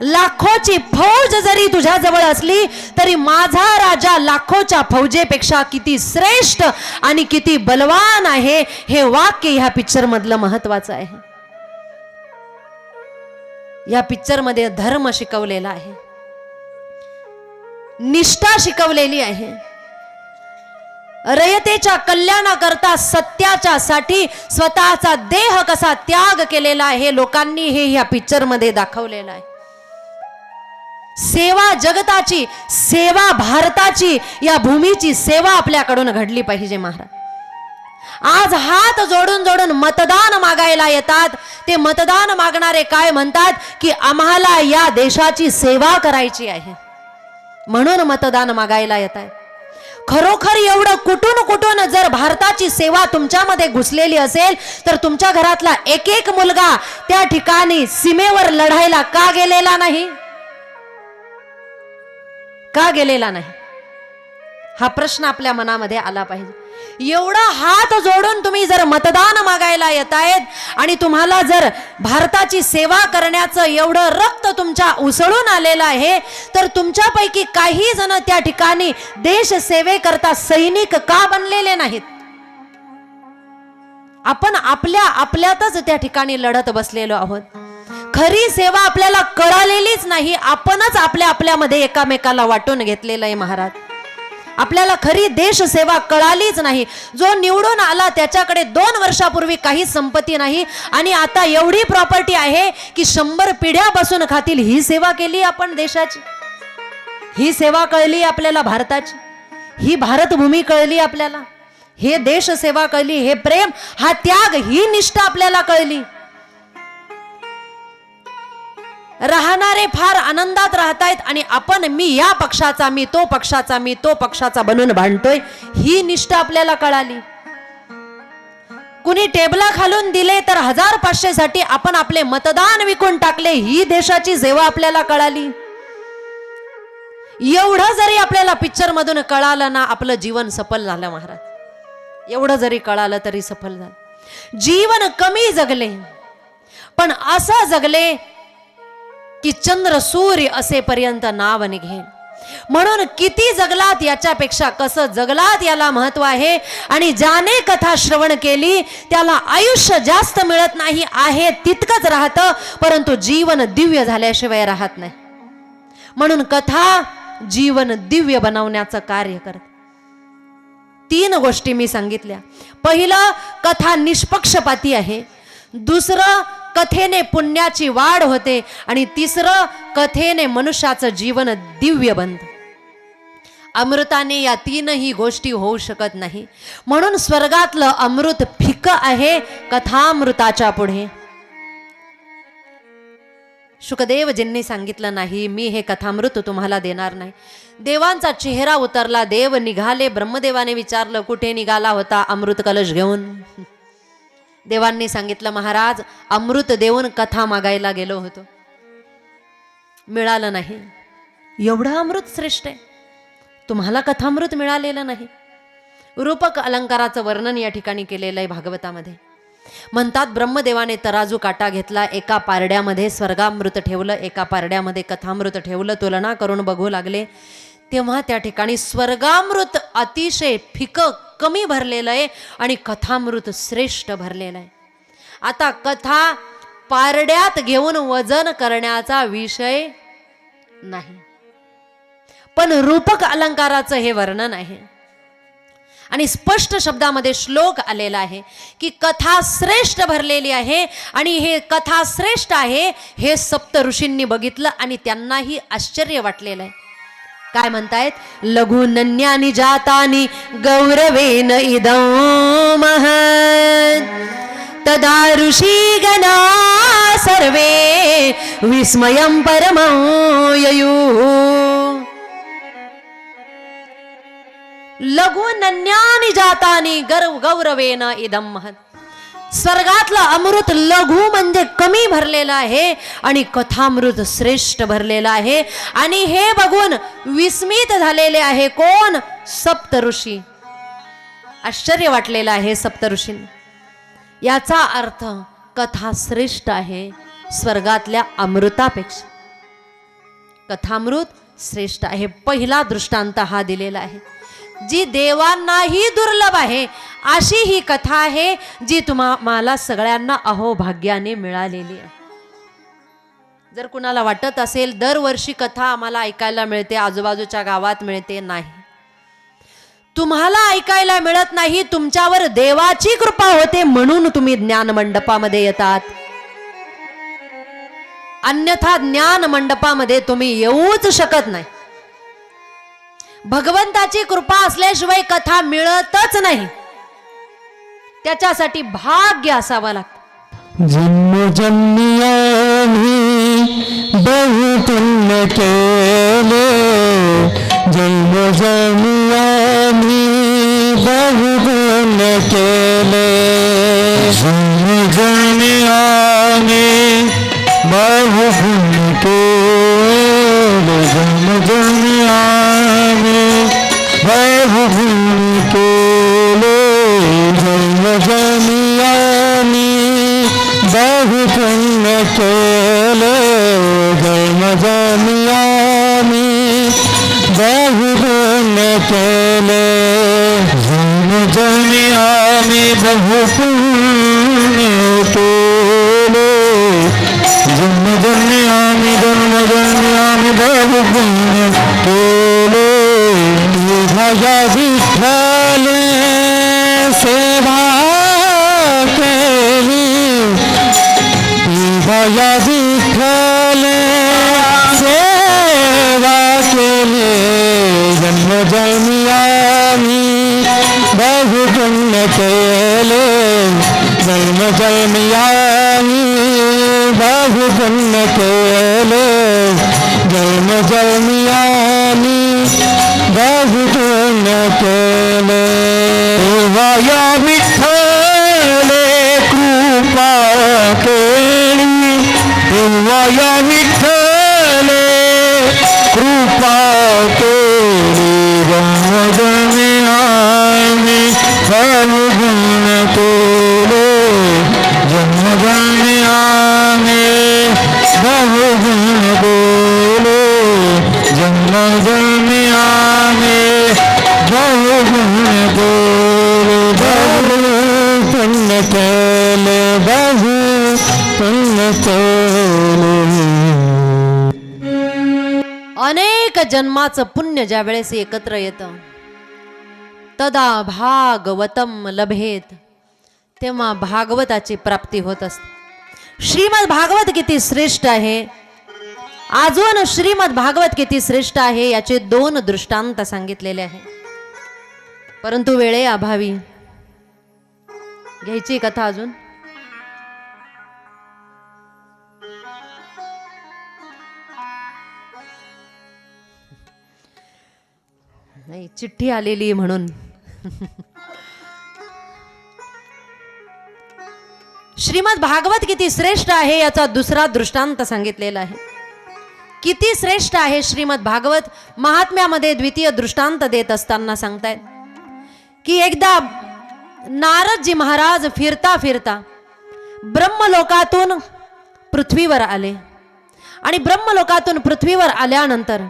लाखोची फौज जरी तुझ्या जवळ असली तरी माझा राजा लाखोच्या फौजेपेक्षा किती श्रेष्ठ आणि किती बलवान आहे, हे वाक्य ह्या पिक्चर मधलं महत्वाचं आहे. या पिक्चर मध्ये धर्म शिकवलेला आहे, निष्ठा शिकवलेली आहे. रयतेच्या कल्याणाकरता सत्याच्या साठी स्वतःचा देह कसा त्याग केलेला आहे लोकांनी, हे ह्या पिक्चर मध्ये दाखवलेलं आहे. सेवा जगताची, सेवा भारताची, या भूमीची सेवा आपल्याकडून घडली पाहिजे महाराज. आज हात जोडून जोडून मतदान मागायला येतात. ते मतदान मागणारे काय म्हणतात की आम्हाला या देशाची सेवा करायची आहे म्हणून मतदान मागायला येतात. खरोखर एवढं कुठून कुठून जर भारताची सेवा तुमच्यामध्ये घुसलेली असेल तर तुमच्या घरातला एक एक मुलगा त्या ठिकाणी सीमेवर लढायला का गेलेला नाही? का गेलेला नाही? हा प्रश्न आपल्या मनामध्ये आला पाहिजे. एवढा हात जोडून तुम्ही जर मतदान मागायला येतायत आणि तुम्हाला जर भारताची सेवा करण्याचं एवढं रक्त तुमच्या उसळून आलेलं आहे, तर तुमच्यापैकी काही जण त्या ठिकाणी देश सेवेकरता सैनिक का बनलेले नाहीत? आपण आपल्यातच त्या ठिकाणी लढत बसलेलो आहोत. खरी सेवा आपल्याला कळालेलीच नाही. आपणच आपल्यामध्ये एकामेकाला वाटून घेतलेलं आहे महाराज. आपल्याला खरी देश सेवा कळालीच नाही. जो निवडून आला त्याच्याकडे 2 वर्षापूर्वी काही संपत्ती नाही आणि आता एवढी प्रॉपर्टी आहे की 100 पिढ्या बसून खातील. ही सेवा केली आपण देशाची, ही सेवा कळली आपल्याला भारताची, ही भारतभूमी कळली आपल्याला, हे देश सेवा कळली, हे प्रेम, हा त्याग, ही निष्ठा आपल्याला कळली. राहणारे फार आनंदात राहतायत आणि आपण मी या पक्षाचा, मी तो पक्षाचा, मी तो पक्षाचा बनून भांडतोय, ही निष्ठा आपल्याला कळाली. कुणी टेबला खालून दिले तर 1500 साठी आपण आपले मतदान विकून टाकले, ही देशाची सेवा आपल्याला कळाली. एवढं जरी आपल्याला पिक्चर मधून कळालं ना, आपलं जीवन सफल झालं महाराज. एवढं जरी कळालं तरी सफल झालं. जीवन कमी जगले पण असं जगले की चंद्र सूर्य असेपर्यंत नाव निघेल. म्हणून किती जगलात याच्यापेक्षा कसं जगलात याला महत्व आहे. आणि ज्याने कथा श्रवण केली त्याला आयुष्य जास्त मिळत नाही, आहे तितकंच राहतं, परंतु जीवन दिव्य झाल्याशिवाय राहत नाही. म्हणून कथा जीवन दिव्य बनवण्याचं कार्य करते. 3 गोष्टी मी सांगितल्या. पहिलं, कथा निष्पक्षपाती आहे. दुसरं, कथेने पुण्याची वाढ होते. आणि तिसरं, कथेने मनुष्याचं जीवन दिव्य बनतं. अमृताने या 3ही गोष्टी होऊ शकत नाही. म्हणून स्वर्गातलं अमृत फिकं आहे कथामृताच्या पुढे. शुकदेवजींनी सांगितलं नाही, मी हे कथामृत तुम्हाला देणार नाही. देवांचा चेहरा उतरला. देव निघाले. ब्रह्मदेवाने विचारलं, कुठे निघाला होता? अमृत कलश घेऊन. देवांनी सांगितलं, महाराज अमृत देऊन कथा मागायला गेलो होतो, मिळालं नाही. एवढं अमृत श्रेष्ठ आहे, तुम्हाला कथामृत मिळालेलं नाही. रूपक अलंकाराचं वर्णन या ठिकाणी केलेलं आहे भागवतामध्ये. म्हणतात, ब्रह्मदेवाने तराजू काटा घेतला, एका पारड्यामध्ये स्वर्गामृत ठेवलं, एका पारड्यामध्ये कथामृत ठेवलं. तुलना करून बघू लागले, तेव्हा त्या ठिकाणी स्वर्गामृत अतिशय फिकं कमी भरलेलं आहे आणि कथामृत श्रेष्ठ भरलेलं आहे. आता कथा पारड्यात घेऊन वजन करण्याचा विषय नाही, पण रूपक अलंकाराचं हे वर्णन आहे. आणि स्पष्ट शब्दामध्ये श्लोक आलेला आहे की कथा श्रेष्ठ भरलेली आहे. आणि हे कथा श्रेष्ठ आहे हे सप्त ऋषींनी बघितलं आणि त्यांनाही आश्चर्य वाटलेलं आहे. काय म्हणतायत? लघुनन्यानी जातानी गौरवेन इदं महत् तदा ऋषी गणा सर्वे विस्मयं परमं ययुः. लघुनन्यानी जातानी गौरवेन इदं महत्. स्वर्गातलं अमृत लघु म्हणजे कमी भरलेलं आहे आणि कथामृत श्रेष्ठ भरलेलं आहे. आणि हे बघून विस्मित झालेले आहे कोण? सप्त ऋषी. आश्चर्य वाटलेलं आहे सप्त ऋषींना. याचा अर्थ कथा श्रेष्ठ आहे स्वर्गातल्या अमृतापेक्षा. कथामृत श्रेष्ठ आहे. पहिला दृष्टांत हा दिलेला आहे. जी देवांनाही दुर्लभ आहे अशी ही कथा आहे जी तुम्हाला सगळ्यांना अहोभाग्याने मिळालेली आहे. जर कुणाला वाटत असेल दरवर्षी कथा आम्हाला ऐकायला मिळते, आजूबाजूच्या गावात मिळते, नाही, तुम्हाला ऐकायला मिळत नाही, तुमच्यावर देवाची कृपा होते म्हणून तुम्ही ज्ञान मंडपामध्ये येतात. अन्यथा ज्ञान मंडपामध्ये तुम्ही येऊच शकत नाही. भगवंताची कृपा असल्याशिवाय कथा मिळतच नाही. त्याच्यासाठी भाग्य असावं लागतं. जन्म जन्मियानी बहु पुण्य केले, जन्म जन्मियानी बहु पुण्य केले, जन्म जन्मियानी बहु पुण्य केले, जन्म जन्मियानी बहु पुण्य केले, जन्म जन्मियानी बहु पुण्य केले, जन्म जन्मियानी बहु पुण्य केले, जन्म जन्मियानी बहु पुण्य केले, जन्म जन्मियानी बहु पुण्य केले. भया विठ्ठल सेवा केली, भया विठ्ठल सेवा केली, जन्म जन्मियानी बहु पुण्य केले, जन्म जन्मियानी बहु पुण्य केले, जन्म जन्मियानी बहु पुण्य केले तेव्हा या विठ्ठले कृपा केली तेव्हा या विठ्ठले कृपा केली जन्म जन्मियानी बहु पुण्य केले जन्म जन्मियानी बहु पुण्य केले जन्म जन्मियानी बहु पुण्य केले बहु पुण्य केले बहु पुण्य केले. अनेक जन्माचं पुण्य ज्या वेळेस एकत्र येतं तदा भागवतम लभेत, तेव्हा भागवताची प्राप्ती होत असते. श्रीमद भागवत किती श्रेष्ठ आहे, अजून श्रीमद भागवत किती श्रेष्ठ आहे याचे 2 दृष्टांत सांगितलेले आहे. परंतु वेळे अभावी घ्यायची कथा अजून. नाही, चिठ्ठी आलेली म्हणून. श्रीमद भागवत किती श्रेष्ठ आहे याचा दुसरा दृष्टांत सांगितलेला आहे. किती श्रेष्ठ आहे श्रीमद भागवत महात्म्यामध्ये द्वितीय दृष्टांत देत असताना सांगतायत की एकदा नारदजी महाराज फिरता फिरता ब्रह्मलोकातून पृथ्वीवर आले आणि ब्रह्मलोकातून पृथ्वीवर आल्यानंतर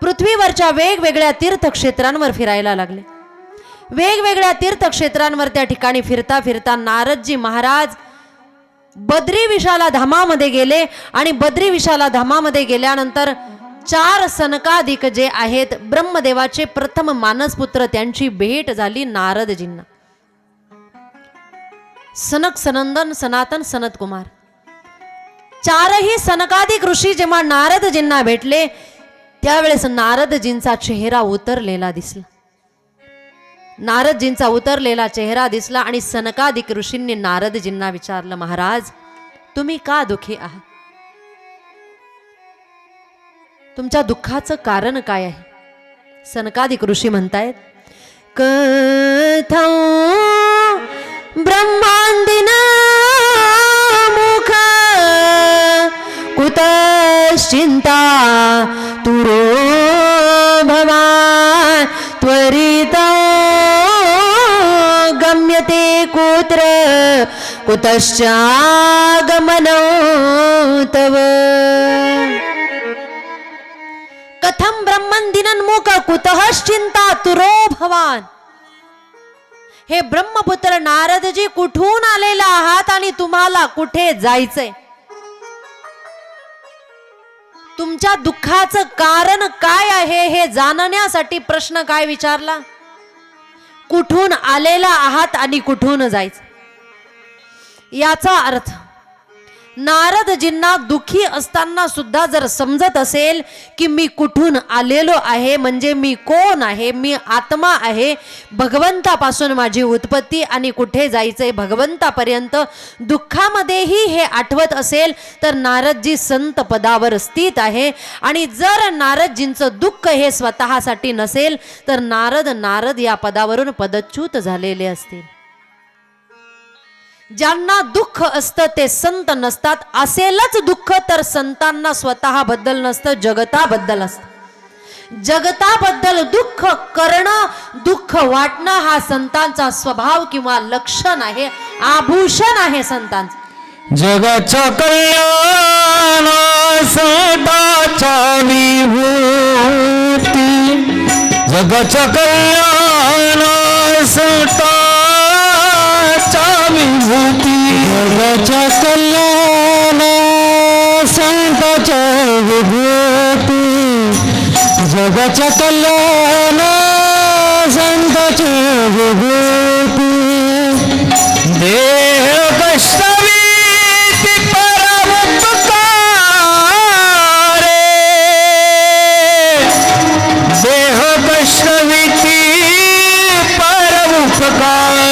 पृथ्वीवरच्या वेगवेगळ्या तीर्थक्षेत्रांवर फिरायला लागले. वेगवेगळ्या तीर्थक्षेत्रांवर त्या ठिकाणी फिरता फिरता नारदजी महाराज बद्री विशाला धामामध्ये गेले आणि बद्री विशाला धामामध्ये गेल्यानंतर 4 सनकादिक जे आहेत ब्रह्मदेवाचे प्रथम मानसपुत्र त्यांची भेट झाली नारदजींना. सनक, सनंदन, सनातन, सनत कुमार 4ही सनकादिक ऋषी जेव्हा नारदजींना भेटले त्यावेळेस नारदजींचा चेहरा उतरलेला दिसला. नारदजींचा उतरलेला चेहरा दिसला आणि सनकादिक ऋषींनी नारदजींना विचारलं, महाराज तुम्ही का दुःखी आहात, तुमच्या दुःखाचं कारण काय आहे. सनकादिक ऋषी म्हणतायत, कथं ब्रह्मांदिन मुख कुतश्चिंता तुरो भवान् त्वरित गम्यते कुत्र कुतश्चागमनो तव. कथं ब्रह्मंदिनन्मुख कुतश्चिंता तुरो भवान्. हे ब्रह्मपुत्र नारदजी कुठून आलेला आहात आणि तुम्हाला कुठे जायचंय, तुमच्या दुःखाचं कारण काय आहे हे जाणण्यासाठी प्रश्न काय विचारला, कुठून आलेला आहात आणि कुठून जायचं. याचा अर्थ नारदजींना दुःखी असताना सुद्धा जर समजत असेल की मी कुठून आलेलो आहे, म्हणजे मी कोण आहे, मी आत्मा आहे, भगवंतापासून माझी उत्पत्ती आणि कुठे जायचंय भगवंतापर्यंत, दुःखामध्येही हे आठवत असेल तर नारदजी संत पदावर स्थित आहे. आणि जर नारदजींचं दुःख हे स्वतःसाठी नसेल तर नारद या पदावरून पदच्युत झालेले असतील. ज्यांना दुःख असतं ते संत नसतात. असेलच दुःख तर संतांना स्वतःबद्दल नसतं, जगताबद्दल असतं. जगताबद्दल दुःख करणं, दुःख वाटणं हा संतांचा स्वभाव किंवा लक्षण आहे, आभूषण आहे संतांचं. जगाच्या कल्याणाचा विभूती जगाच्या कल्याणाचा विभूती जगाच्या कल्याणाचा विभूती जगाच्या कल्याणाचा विभूती देह कष्टवीती परमुपकारे देह कष्टवीती परमुपकारे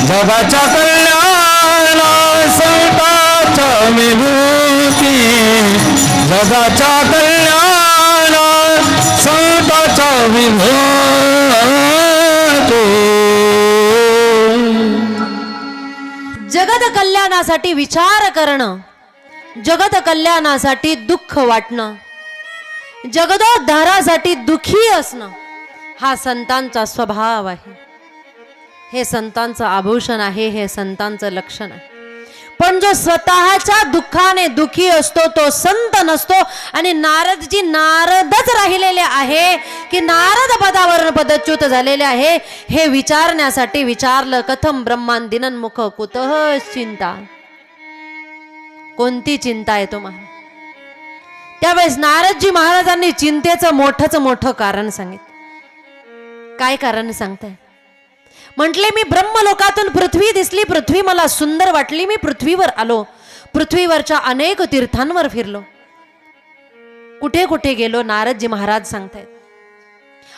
जगाच्या कल्याणा संतांच्या विभूती जगाच्या कल्याण संताचा विभूती. जगत कल्याणासाठी विचार करणं, जगत कल्याणासाठी दुःख वाटणं, जगदोद्धारासाठी दुःखी असणं हा संतांचा स्वभाव आहे. हे संतांचं आभूषण आहे, हे संतांचं लक्षण आहे. पण जो स्वतःच्या दुःखाने दुःखी असतो तो संत नसतो. आणि नारदजी नारदच राहिलेले आहे की नारद पदावरून पदच्युत झालेले आहे हे विचारण्यासाठी विचारलं, कथम ब्रह्मांदिनन्मुख कुतः चिंता. कोणती चिंता आहे तुम्हाला? त्यावेळेस नारदजी महाराजांनी चिंतेचं मोठं कारण सांगितलं. काय कारण सांगताय? म्हटले, मी ब्रह्मलोकातून पृथ्वी दिसली, पृथ्वी मला सुंदर वाटली, मी पृथ्वीवर आलो, पृथ्वीवरच्या अनेक तीर्थांवर फिरलो. कुठे कुठे गेलो? नारदजी महाराज सांगतायत,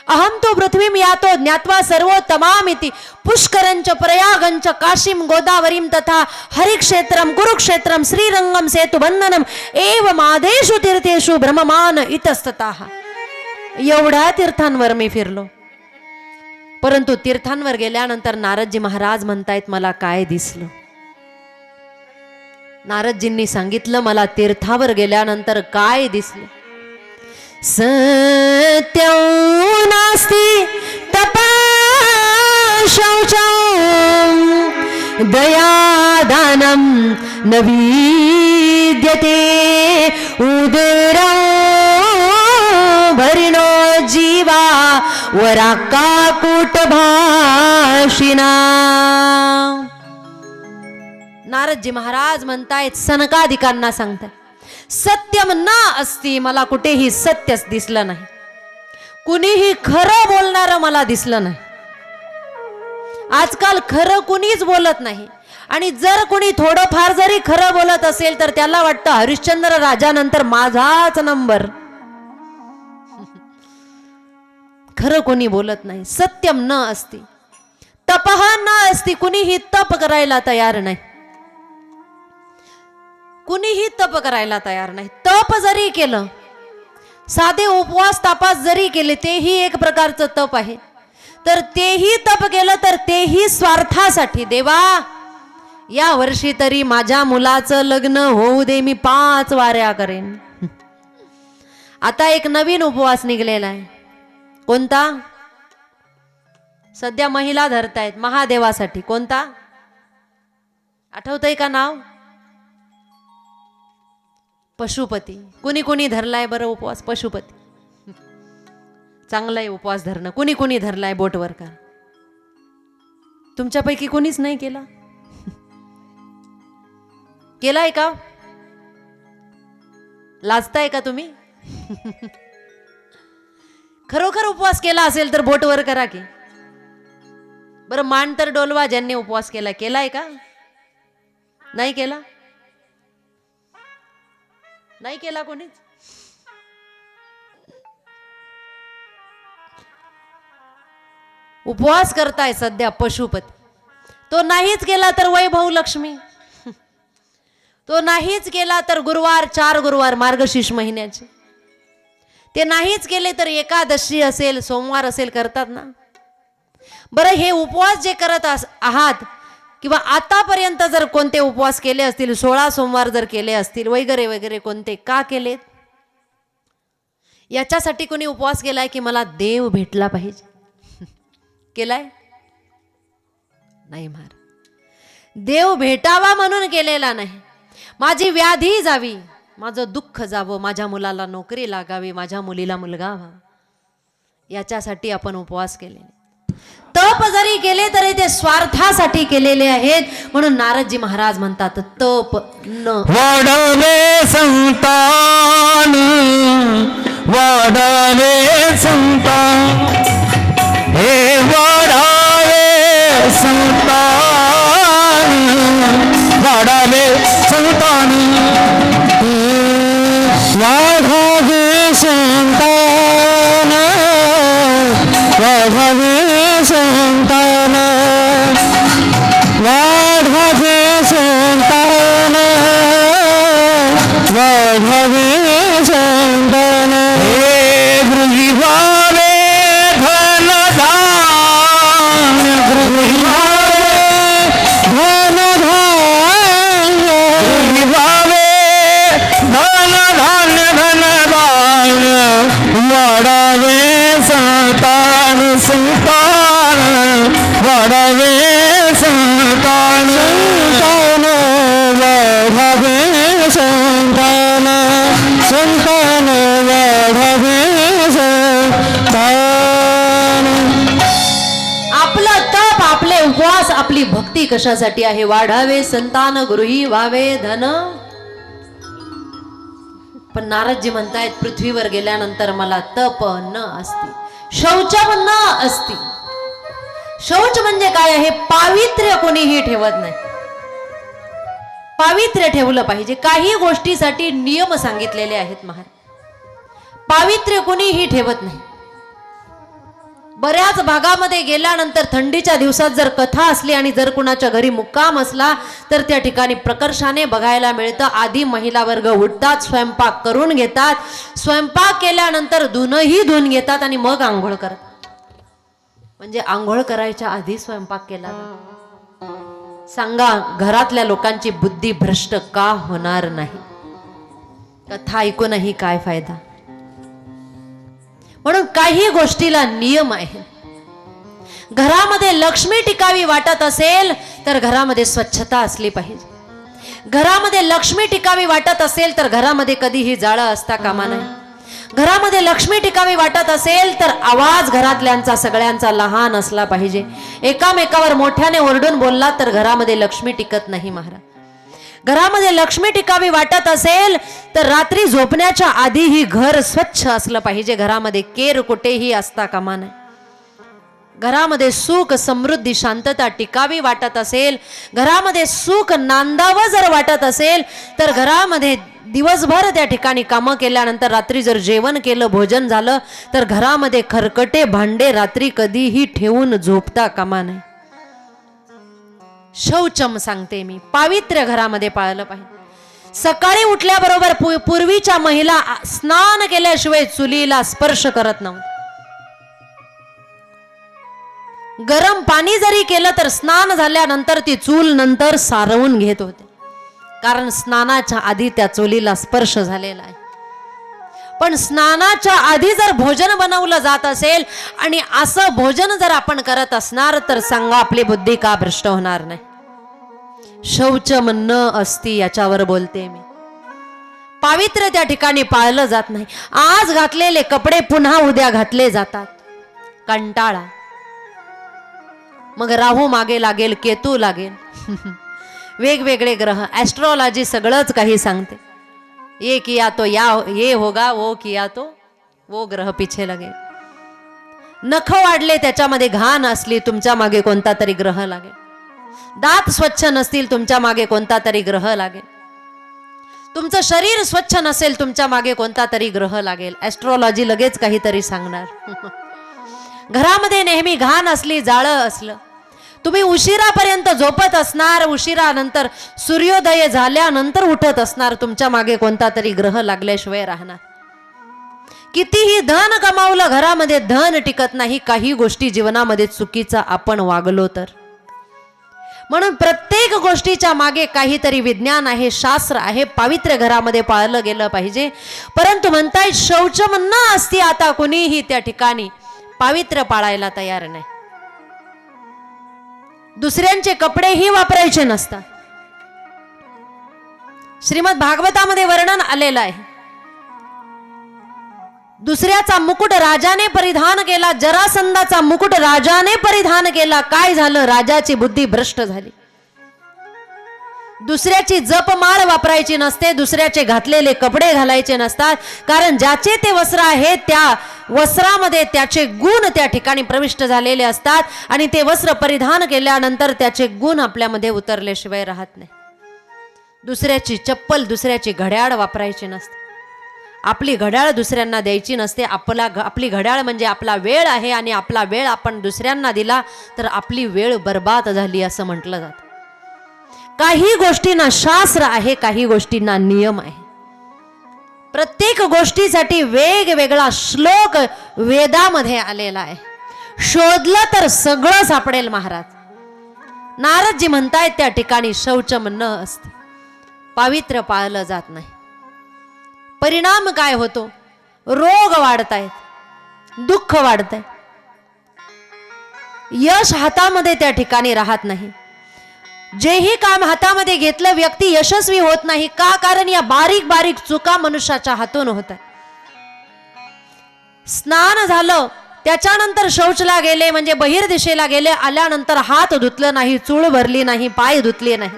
अहम तो पृथ्वीम यातो ज्ञात्वा सर्वोत्तमामिति पुष्करंच प्रयागंच काशीम गोदावरीम तथा हरिक्षेत्रम कुरुक्षेत्रम श्रीरंगम सेतुबंधनम एव मादेषु तीर्थेषु ब्रह्ममान इतस्ततः. एवढ्या तीर्थांवर मी फिरलो. परंतु तीर्थांवर गेल्यानंतर नारदजी महाराज म्हणतायत, मला काय दिसलं? नारदजींनी सांगितलं, मला तीर्थावर गेल्यानंतर काय दिसलं? सत्यं नास्ति तपा शौचं दयादानं न विद्यते उदरं भरिणो जीवा वराकाकुट भाषिणा. नारदजी महाराज म्हणतायत, सनकादिकांना सांगतायत, सत्यम न अस्ति, मला कुठेही सत्यच दिसलं नाही, कुणीही खरं बोलणारं मला दिसलं नाही. आजकाल खरं कुणीच बोलत नाही. आणि जर कुणी थोडंफार जरी खरं बोलत असेल तर त्याला वाटतं हरिश्चंद्र राजानंतर माझाच नंबर. खरं कोणी बोलत नाही. सत्यम न अस्ति तपः न अस्ति, कुणीही तप करायला तयार नाही, कुणीही तप करायला तयार नाही. तप जरी केलं, साधे उपवास तापास जरी केले, तेही एक प्रकारचं तप आहे. तर तेही तप केलं तर तेही स्वार्थासाठी. देवा, या वर्षी तरी माझ्या मुलाचं लग्न होऊ दे, मी 5 वाऱ्या करेन. आता एक नवीन उपवास निघलेला आहे. कोणता? सध्या महिला धरतायत महादेवासाठी. कोणता आठवतंय का नाव? पशुपती. कुणी कुणी धरलाय बरं उपवास? पशुपती. चांगलाय उपवास धरणं. कुणी कुणी धरलाय? बोटवर का? तुमच्यापैकी कुणीच नाही केला? केलाय का? लाजताय का तुम्ही? खरोखर उपवास केला असेल तर बोट वर करा की. बरं, मान तर डोलवा ज्यांनी उपवास केला. केलाय का? नाही केला? नाही केला कोणीच? उपवास करताय सध्या पशुपती. तो नाहीच केला तर वैभव लक्ष्मी. तो नाहीच केला तर गुरुवार, 4 गुरुवार मार्गशीर्ष महिन्याचे. ते नाहीच केले तर एकादशी असेल, सोमवार असेल, करतात ना. बरं, हे उपवास जे करत आहात किंवा आतापर्यंत जर कोणते उपवास केले असतील, 16 सोमवार जर केले असतील वगैरे वगैरे, कोणते का केलेत? याच्यासाठी कोणी उपवास केलाय की मला देव भेटला पाहिजे? केलाय? नाही महाराज, देव भेटावा म्हणून केलेला नाही. माझी व्याधी जावी, माझं दुःख जावं, माझ्या मुलाला नोकरी लागावी, माझ्या मुलीला मुलगा व्हावा, याच्यासाठी आपण उपवास केले. तप जरी केले तरी ते स्वार्थासाठी केलेले आहेत. म्हणून नारदजी महाराज म्हणतात, तप न वाढावे संतान, वाढावे संतान, हे वाढावे संतान, वाढावे संतान, वाढावे संतान, वाढावे संतान, वाढावे संतान, वाढावे संतान हे गृही व्हावे धन धान्य गृही व्हावे धन धान्य गृही व्हावे धन धान्य धन धान्य वाढावे संतान संतान वाढावे संतान संतान वाढावे संतान संतान वाढावे संतान. आपलं तप, आपले उपवास, आपली भक्ती कशासाठी आहे? वाढावे संतान, गृही व्हावे धन. पण नारदजी म्हणतायत पृथ्वीवर गेल्यानंतर मला तप न असती, शौच न असती. शौच म्हणजे काय आहे? पावित्र्य कोणीही ठेवत नाही. पावित्र्य ठेवलं पाहिजे. काही गोष्टीसाठी नियम सांगितलेले आहेत महाराज. पावित्र्य कोणीही ठेवत नाही. बऱ्याच भागामध्ये गेल्यानंतर थंडीच्या दिवसात जर कथा असली आणि जर कुणाच्या घरी मुक्काम असला तर त्या ठिकाणी प्रकर्षाने बघायला मिळतं आधी महिला वर्ग उठतात, स्वयंपाक करून घेतात, स्वयंपाक केल्यानंतर धुणंही धुवून घेतात आणि मग आंघोळ करतात. म्हणजे आंघोळ करायच्या आधी स्वयंपाक केला जातो. सांगा घरातल्या लोकांची बुद्धी भ्रष्ट का होणार नाही? कथा ऐकूनही काय फायदा? म्हणून काही गोष्टीला नियम आहे. घरामध्ये लक्ष्मी टिकावी वाटत असेल तर घरामध्ये स्वच्छता असली पाहिजे. घरामध्ये लक्ष्मी टिकावी वाटत असेल तर घरामध्ये कधीही जाळं असता कामा नये. घरामध्ये लक्ष्मी टिकावी वाटत असेल तर आवाज घरातल्यांचा सगळ्यांचा लहान असला पाहिजे. एकामेकावर मोठ्याने ओरडून बोलला तर घरामध्ये लक्ष्मी टिकत नाही महाराज. घरामध्ये लक्ष्मी टिकावी वाटत असेल तर रात्री झोपण्याच्या आधीही घर स्वच्छ असलं पाहिजे. घरामध्ये केर कुठेही असता कामा नये. घरामध्ये सुख, समृद्धी, शांतता टिकावी वाटत असेल, घरामध्ये सुख नांदावं जर वाटत असेल तर घरामध्ये दिवसभर त्या ठिकाणी कामं केल्यानंतर रात्री जर जेवण केलं, भोजन झालं तर घरामध्ये खरकटे भांडे रात्री कधीही ठेवून झोपता कामा नये. शौचम सांगते मी, पावित्र्य घरामध्ये पाळलं पाहिजे. सकाळी उठल्याबरोबर पूर्वीच्या महिला स्नान केल्याशिवाय चुलीला स्पर्श करत नव्हत्या. गरम पाणी जरी केलं तर स्नान झाल्यानंतर ती चूल नंतर सारवून घेत होते, कारण स्नानाच्या आधी त्या चुलीला स्पर्श झालेला आहे. पण स्नानाच्या आधी जर भोजन बनवलं जात असेल आणि असं भोजन जर आपण करत असणार तर सांगा आपली बुद्धी का भ्रष्ट होणार नाही? शौचम न असती याच्यावर बोलते मी. पावित्र्य त्या ठिकाणी पाळलं जात नाही. आज घातलेले कपडे पुन्हा उद्या घातले जातात. कंटाळा. मग राहू मागे लागेल, केतू लागेल, वेगवेगळे ग्रह, ऍस्ट्रोलॉजी सगळंच काही सांगते. ये किया तो ये होगा, वो किया तो वो ग्रह पीछे लगे. नख वाढले त्याच्यामध्ये घाण असली तुमच्या मागे कोणता तरी ग्रह लागेल. दात स्वच्छ नसतील तुमच्या मागे कोणता तरी ग्रह लागेल. तुमचं शरीर स्वच्छ नसेल तुमच्या मागे कोणता तरी ग्रह लागेल. ऍस्ट्रोलॉजी लगेच काहीतरी सांगणार. घरामध्ये नेहमी घाण असली, जाळं असलं, तुम्ही उशिरापर्यंत झोपत असणार, उशिरानंतर सूर्योदय झाल्यानंतर उठत असणार, तुमच्या मागे कोणता तरी ग्रह लागल्याशिवाय राहणार. कितीही धन कमावलं घरामध्ये धन टिकत नाही. काही गोष्टी जीवनामध्ये चुकीचा आपण वागलो तर. म्हणून प्रत्येक गोष्टीच्या मागे काहीतरी विज्ञान आहे, शास्त्र आहे. पावित्र्य घरामध्ये पाळलं गेलं पाहिजे. परंतु म्हणताय शौचम न असती, आता कुणीही त्या ठिकाणी पावित्र्य पाळायला तयार नाही. दुसऱ्यांचे कपडेही वापरायचे नसतात. श्रीमद भागवतामध्ये वर्णन आलेलं आहे. दुसऱ्याचा मुकुट राजाने परिधान केला, जरासंधाचा मुकुट राजाने परिधान केला. काय झालं? राजाची बुद्धी भ्रष्ट झाली. दुसऱ्याची जपमाळ वापरायची नसते, दुसऱ्याचे घातलेले कपडे घालायचे नसतात, कारण ज्याचे ते वस्त्र आहे त्या वस्त्रामध्ये त्याचे गुण त्या ठिकाणी प्रविष्ट झालेले असतात आणि ते वस्त्र परिधान केल्यानंतर त्याचे गुण आपल्यामध्ये उतरल्याशिवाय राहत नाही. दुसऱ्याची चप्पल, दुसऱ्याची घड्याळ वापरायची नसते. आपली घड्याळ दुसऱ्यांना द्यायची नसते. आपली घड्याळ म्हणजे आपला वेळ आहे आणि आपला वेळ आपण दुसऱ्यांना दिला तर आपली वेळ बर्बाद झाली असं म्हटलं जातं. काही गोष्टींना शास्त्र आहे, काही गोष्टींना नियम आहे. प्रत्येक गोष्टीसाठी वेगवेगळा श्लोक वेदामध्ये आलेला आहे. शोधलं तर सगळं सापडेल महाराज. नारदजी म्हणतायत त्या ठिकाणी शौचम न असते, पावित्र्य पाळलं जात नाही. परिणाम काय होतो? रोग वाढतायत, दुःख वाढतंय, यश हातामध्ये त्या ठिकाणी राहत नाही. जेही काम हातामध्ये घेतलं व्यक्ती यशस्वी होत नाही. का? कारण या बारीक बारीक चुका मनुष्याच्या हातून होत आहे. स्नान झालं त्याच्यानंतर शौचला गेले म्हणजे बहिर्दिशेला गेले, आल्यानंतर हात धुतलं नाही, चूळ भरली नाही, पाय धुतले नाही,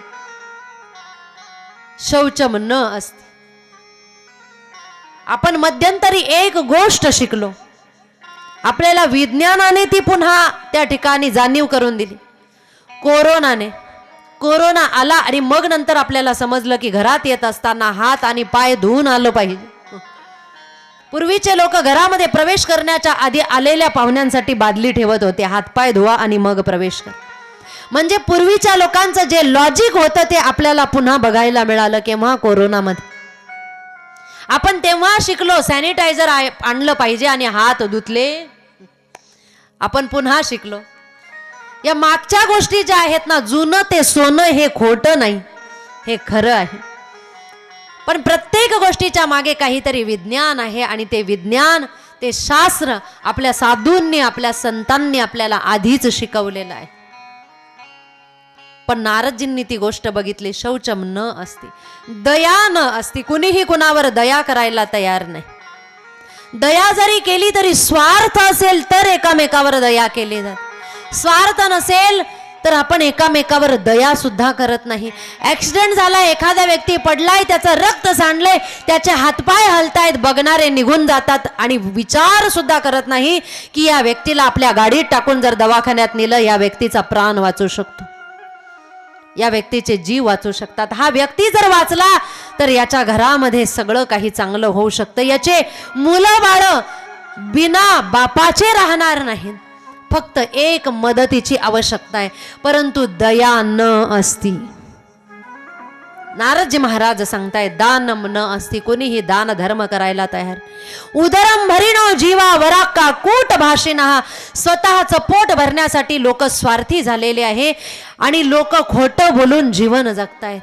शौचम न असते. आपण मध्यंतरी एक गोष्ट शिकलो, आपल्याला विज्ञानाने ती पुन्हा त्या ठिकाणी जाणीव करून दिली. कोरोना आला आणि मग नंतर आपल्याला समजलं की घरात येत असताना हात आणि पाय धुवून आलं पाहिजे. पूर्वीचे लोक घरामध्ये प्रवेश करण्याच्या आधी आलेल्या पाहुण्यांसाठी बादली ठेवत होते, हातपाय धुवा आणि मग प्रवेश कर. म्हणजे पूर्वीच्या लोकांचं जे लॉजिक होतं ते आपल्याला पुन्हा बघायला मिळालं केव्हा? कोरोनामध्ये. आपण तेव्हा शिकलो सॅनिटायझर आणलं पाहिजे आणि हात धुतले. आपण पुन्हा शिकलो. या मागच्या गोष्टी ज्या आहेत ना, जुनं ते सोनं हे खोटं नाही, हे खरं आहे. पण प्रत्येक गोष्टीच्या मागे काहीतरी विज्ञान आहे आणि ते विज्ञान, ते शास्त्र आपल्या साधूंनी, आपल्या संतांनी आपल्याला आधीच शिकवलेलं आहे. पण नारदजींनी ती गोष्ट बघितली, शौचम न असती, दया न असती. कुणीही कुणावर दया करायला तयार नाही. दया जरी केली तरी स्वार्थ असेल तर एकामेकावर दया केली जाते. स्वार्थ नसेल तर आपण एकामेकावर दया सुद्धा करत नाही. ऍक्सिडेंट झाला, एखादा व्यक्ती पडलाय, त्याचं रक्त सांडलंय, त्याचे हातपाय हलतायत, बघणारे निघून जातात आणि विचार सुद्धा करत नाही की या व्यक्तीला आपल्या गाडीत टाकून जर दवाखान्यात नेलं, या व्यक्तीचा प्राण वाचू शकतो, या व्यक्तीचे जीव वाचू शकतात. हा व्यक्ती जर वाचला तर याच्या घरामध्ये सगळं काही चांगलं होऊ शकतं. याचे मुलं बाळ बिना बापाचे राहणार नाहीत. फक्त एक मदतीची आवश्यकता आहे, परंतु दया न असती. नारदजी महाराज सांगताय, दानम न असती. कोणीही दान धर्म करायला तयार. उदरम भरिणो जीवा वराक्का कूट भाषिणा. स्वतःचं पोट भरण्यासाठी लोक स्वार्थी झालेले आहे आणि लोक खोटं बोलून जीवन जगतायत.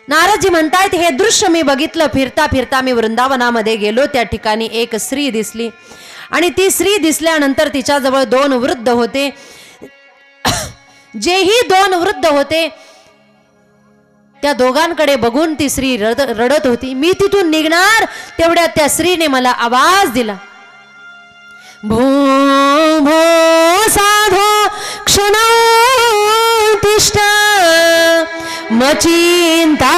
नारदजी म्हणतायत, हे दृश्य मी बघितलं. फिरता फिरता मी वृंदावनामध्ये गेलो, त्या ठिकाणी एक स्त्री दिसली आणि ती स्त्री दिसल्यानंतर तिच्याजवळ 2 वृद्ध होते. जेही 2 वृद्ध होते त्या दोघांकडे बघून ती स्त्री रडत होती. मी तिथून निघणार तेवढ्यात त्या स्त्रीने मला आवाज दिला, भो भो साधो क्षणोत्तिष्ठ मचिंता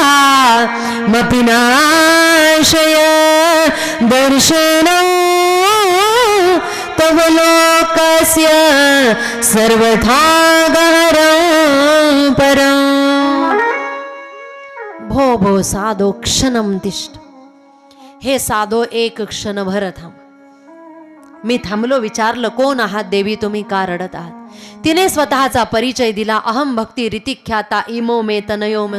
मपिनाशय दर्शनं तव लोकस्य सर्वथा गहरं परं. भो भो साधो क्षणम तिष्ठ. हे साधो एक क्षणभर थांब. मी थांबलो, विचारलं, कोण आहात देवी, तुम्ही का रडत आहात? तिने स्वतःचा परिचय दिला. अहम भक्ती रीतिख्याता इमो मे तनयो मे.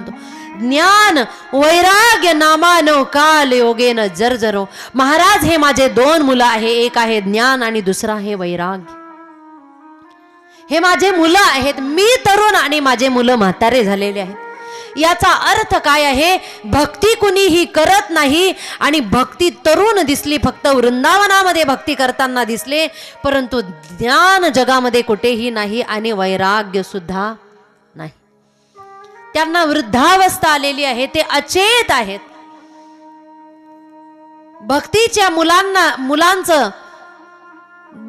ज्ञान वैराग्य नामानो काल योगेन जर्जरो. महाराज, हे माझे 2 मुलं आहे. एक आहे ज्ञान आणि दुसरा आहे वैराग्य. हे माझे मुलं आहेत. मी तरुण आणि माझे मुलं म्हातारे झालेले आहेत. याचा अर्थ काय आहे? भक्ती कुणीही करत नाही आणि भक्ती तरुण दिसली, फक्त वृंदावनामध्ये भक्ती करताना दिसले, परंतु ज्ञान जगामध्ये कुठेही नाही आणि वैराग्य सुद्धा नाही. त्यांना वृद्धावस्था आलेली आहे, ते अचेत आहेत. भक्तीच्या मुलांचं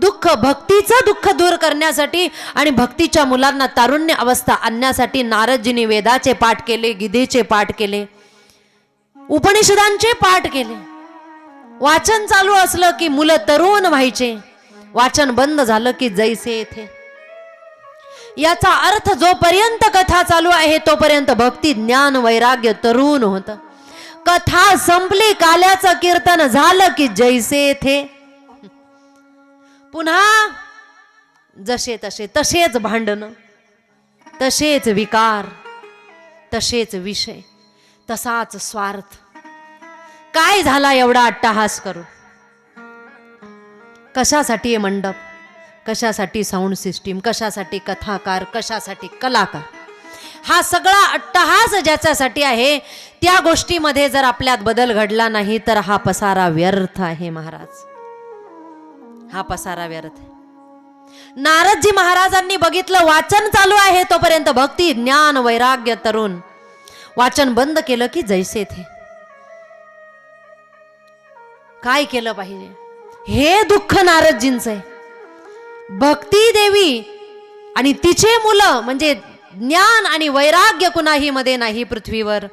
दुःख, भक्तीचं दुःख दूर करण्यासाठी आणि भक्तीच्या मुलांना तारुण्य अवस्था आणण्यासाठी नारदजींनी वेदाचे पाठ केले, गीतेचे पाठ केले, उपनिषदांचे पाठ केले. वाचन चालू असलं की मुलं तरुण व्हायचे, वाचन बंद झालं की जैसे थे. याचा अर्थ जोपर्यंत कथा चालू आहे तोपर्यंत भक्ती, ज्ञान, वैराग्य तरुण होतं. कथा संपली, काल्याचं कीर्तन झालं की जैसे थे. पुन्हा जसे तसे, तसेच भांडणं, तसेच विकार, तसेच विषय, तसाच स्वार्थ. काय झाला एवढा अट्टाहास करून? कशासाठी हे मंडप, कशासाठी साऊंड सिस्टीम, कशासाठी कथाकार, कशासाठी कलाकार? हा सगळा अट्टहास ज्याच्यासाठी आहे, त्या गोष्टीमध्ये जर आपल्यात बदल घडला नाही तर हा पसारा व्यर्थ आहे महाराज, हा पसारा व्यर्थ आहे. नारदजी महाराजांनी बघितलं वाचन चालू आहे तोपर्यंत भक्ती ज्ञान वैराग्य तरुण, वाचन बंद केलं की जैसे थे. काय केलं पाहिजे? हे दुःख नारदजींचं आहे. भक्ती देवी आणि तिचे मुलं म्हणजे ज्ञान आणि वैराग्य कुणाही मध्ये नाही पृथ्वीवर,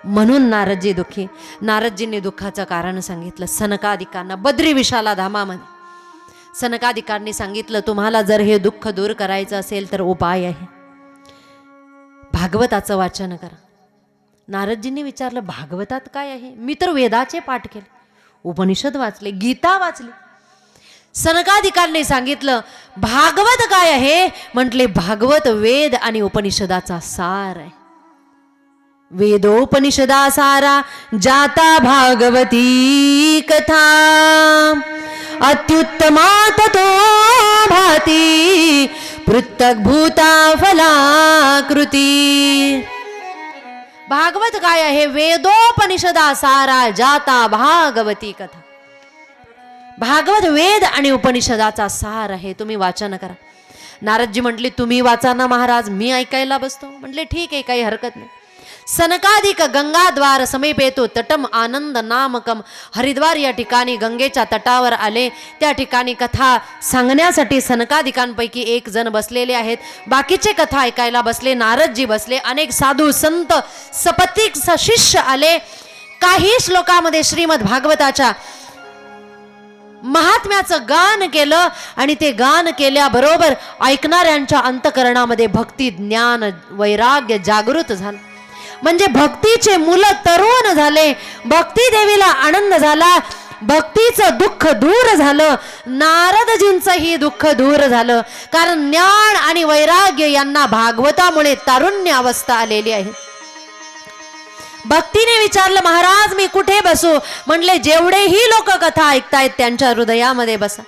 म्हणून नारदजी दुःखी. नारदजींनी दुःखाचं कारण सांगितलं सनकादिकांना. बद्री विशाला धामामध्ये सनकादिकांनी सांगितलं तुम्हाला जर हे दुःख दूर करायचं असेल तर उपाय आहे, भागवताचं वाचन करा. नारदजींनी विचारलं भागवतात काय आहे? मी तर वेदाचे पाठ केले, उपनिषद वाचले, गीता वाचली. सनकादिकांनी सांगितलं भागवत काय आहे? म्हटले भागवत वेद आणि उपनिषदाचा सार आहे. वेदोपनिषदा सारा जाता भागवती कथा, अत्युत्तमा ततो भाती पृथक् भूता फलाकृती. भागवत काय आहे? वेदोपनिषदा सारा जाता भागवती कथा. भागवत वेद आणि उपनिषदाचा सार आहे, तुम्ही वाचन करा. नारदजी म्हटले तुम्ही वाचा ना महाराज, मी ऐकायला बसतो. म्हटले ठीक आहे, काही हरकत नाही. सनकादिक गंगाद्वार समीपेतो तटम आनंद नामकम. हरिद्वार या ठिकाणी गंगेच्या तटावर आले. त्या ठिकाणी कथा सांगण्यासाठी सनकादिकांपैकी एक जण बसलेले आहेत, बाकीचे कथा ऐकायला बसले. नारदजी बसले, अनेक साधू संत सपत्नीक शिष्य आले. काही श्लोकामध्ये श्रीमद भागवताच्या महात्म्याचं गान केलं आणि ते गान केल्याबरोबर ऐकणाऱ्यांच्या अंतकरणामध्ये भक्ती ज्ञान वैराग्य जागृत झालं. म्हणजे भक्तीचे मुलं तरुण झाले, भक्ती देवीला आनंद झाला, भक्तीचं दुःख दूर झालं, नारदजींचंही दुःख दूर झालं. कारण ज्ञान आणि वैराग्य यांना भागवतामुळे तारुण्य अवस्था आलेली आहे. भक्तीने विचारलं महाराज मी कुठे बसू? म्हणले जेवढेही लोक कथा ऐकतायत त्यांच्या हृदयामध्ये बसा.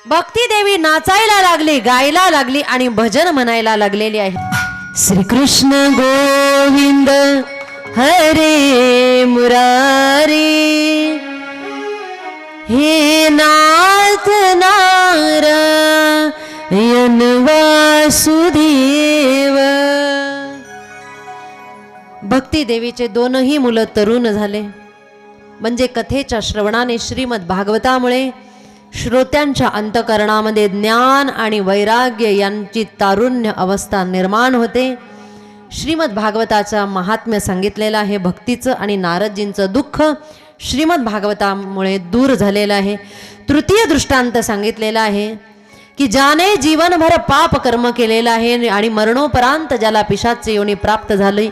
भक्ती देवी नाचायला लागली, गायला लागली आणि भजन म्हणायला लागलेली आहे. श्रीकृष्ण गोविंद हरे मुरारी, हे नाथ नारायण वासुदेव. भक्ती देवीचे दोनही मुलं तरुण झाले. म्हणजे कथेच्या श्रवणाने श्रीमद भागवतामुळे श्रोत्यांच्या अंतकरणामध्ये ज्ञान आणि वैराग्य यांची तारुण्य अवस्था निर्माण होते. श्रीमद भागवताचा महात्म्य सांगितलेलं आहे. भक्तीचं आणि नारदजींचं दुःख श्रीमद भागवतामुळे दूर झालेलं आहे. तृतीय दृष्टांत सांगितलेला आहे की ज्याने जीवनभर पाप कर्म केलेलं आहे आणि मरणोपरांत ज्याला पिशाच्य योनी प्राप्त झाली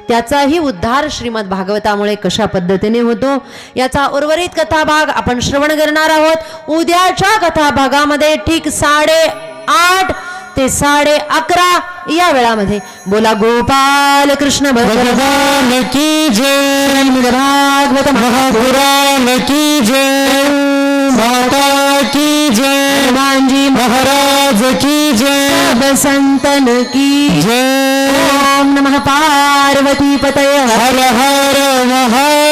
त्याचाही उद्धार श्रीमद भागवतामुळे कशा पद्धतीने होतो याचा उर्वरित कथाभाग आपण श्रवण करणार आहोत. उद्याच्या कथाभागामध्ये ठीक 8:30 ते 11:30 या वेळामध्ये. बोला गोपाल कृष्ण भगवान की जय, भागवत महापुराण की जय, माता की जय, हनुमानजी महाराज की जय, बसंतन की जय. ओम नमः पार्वती पतये हर हर महादेव.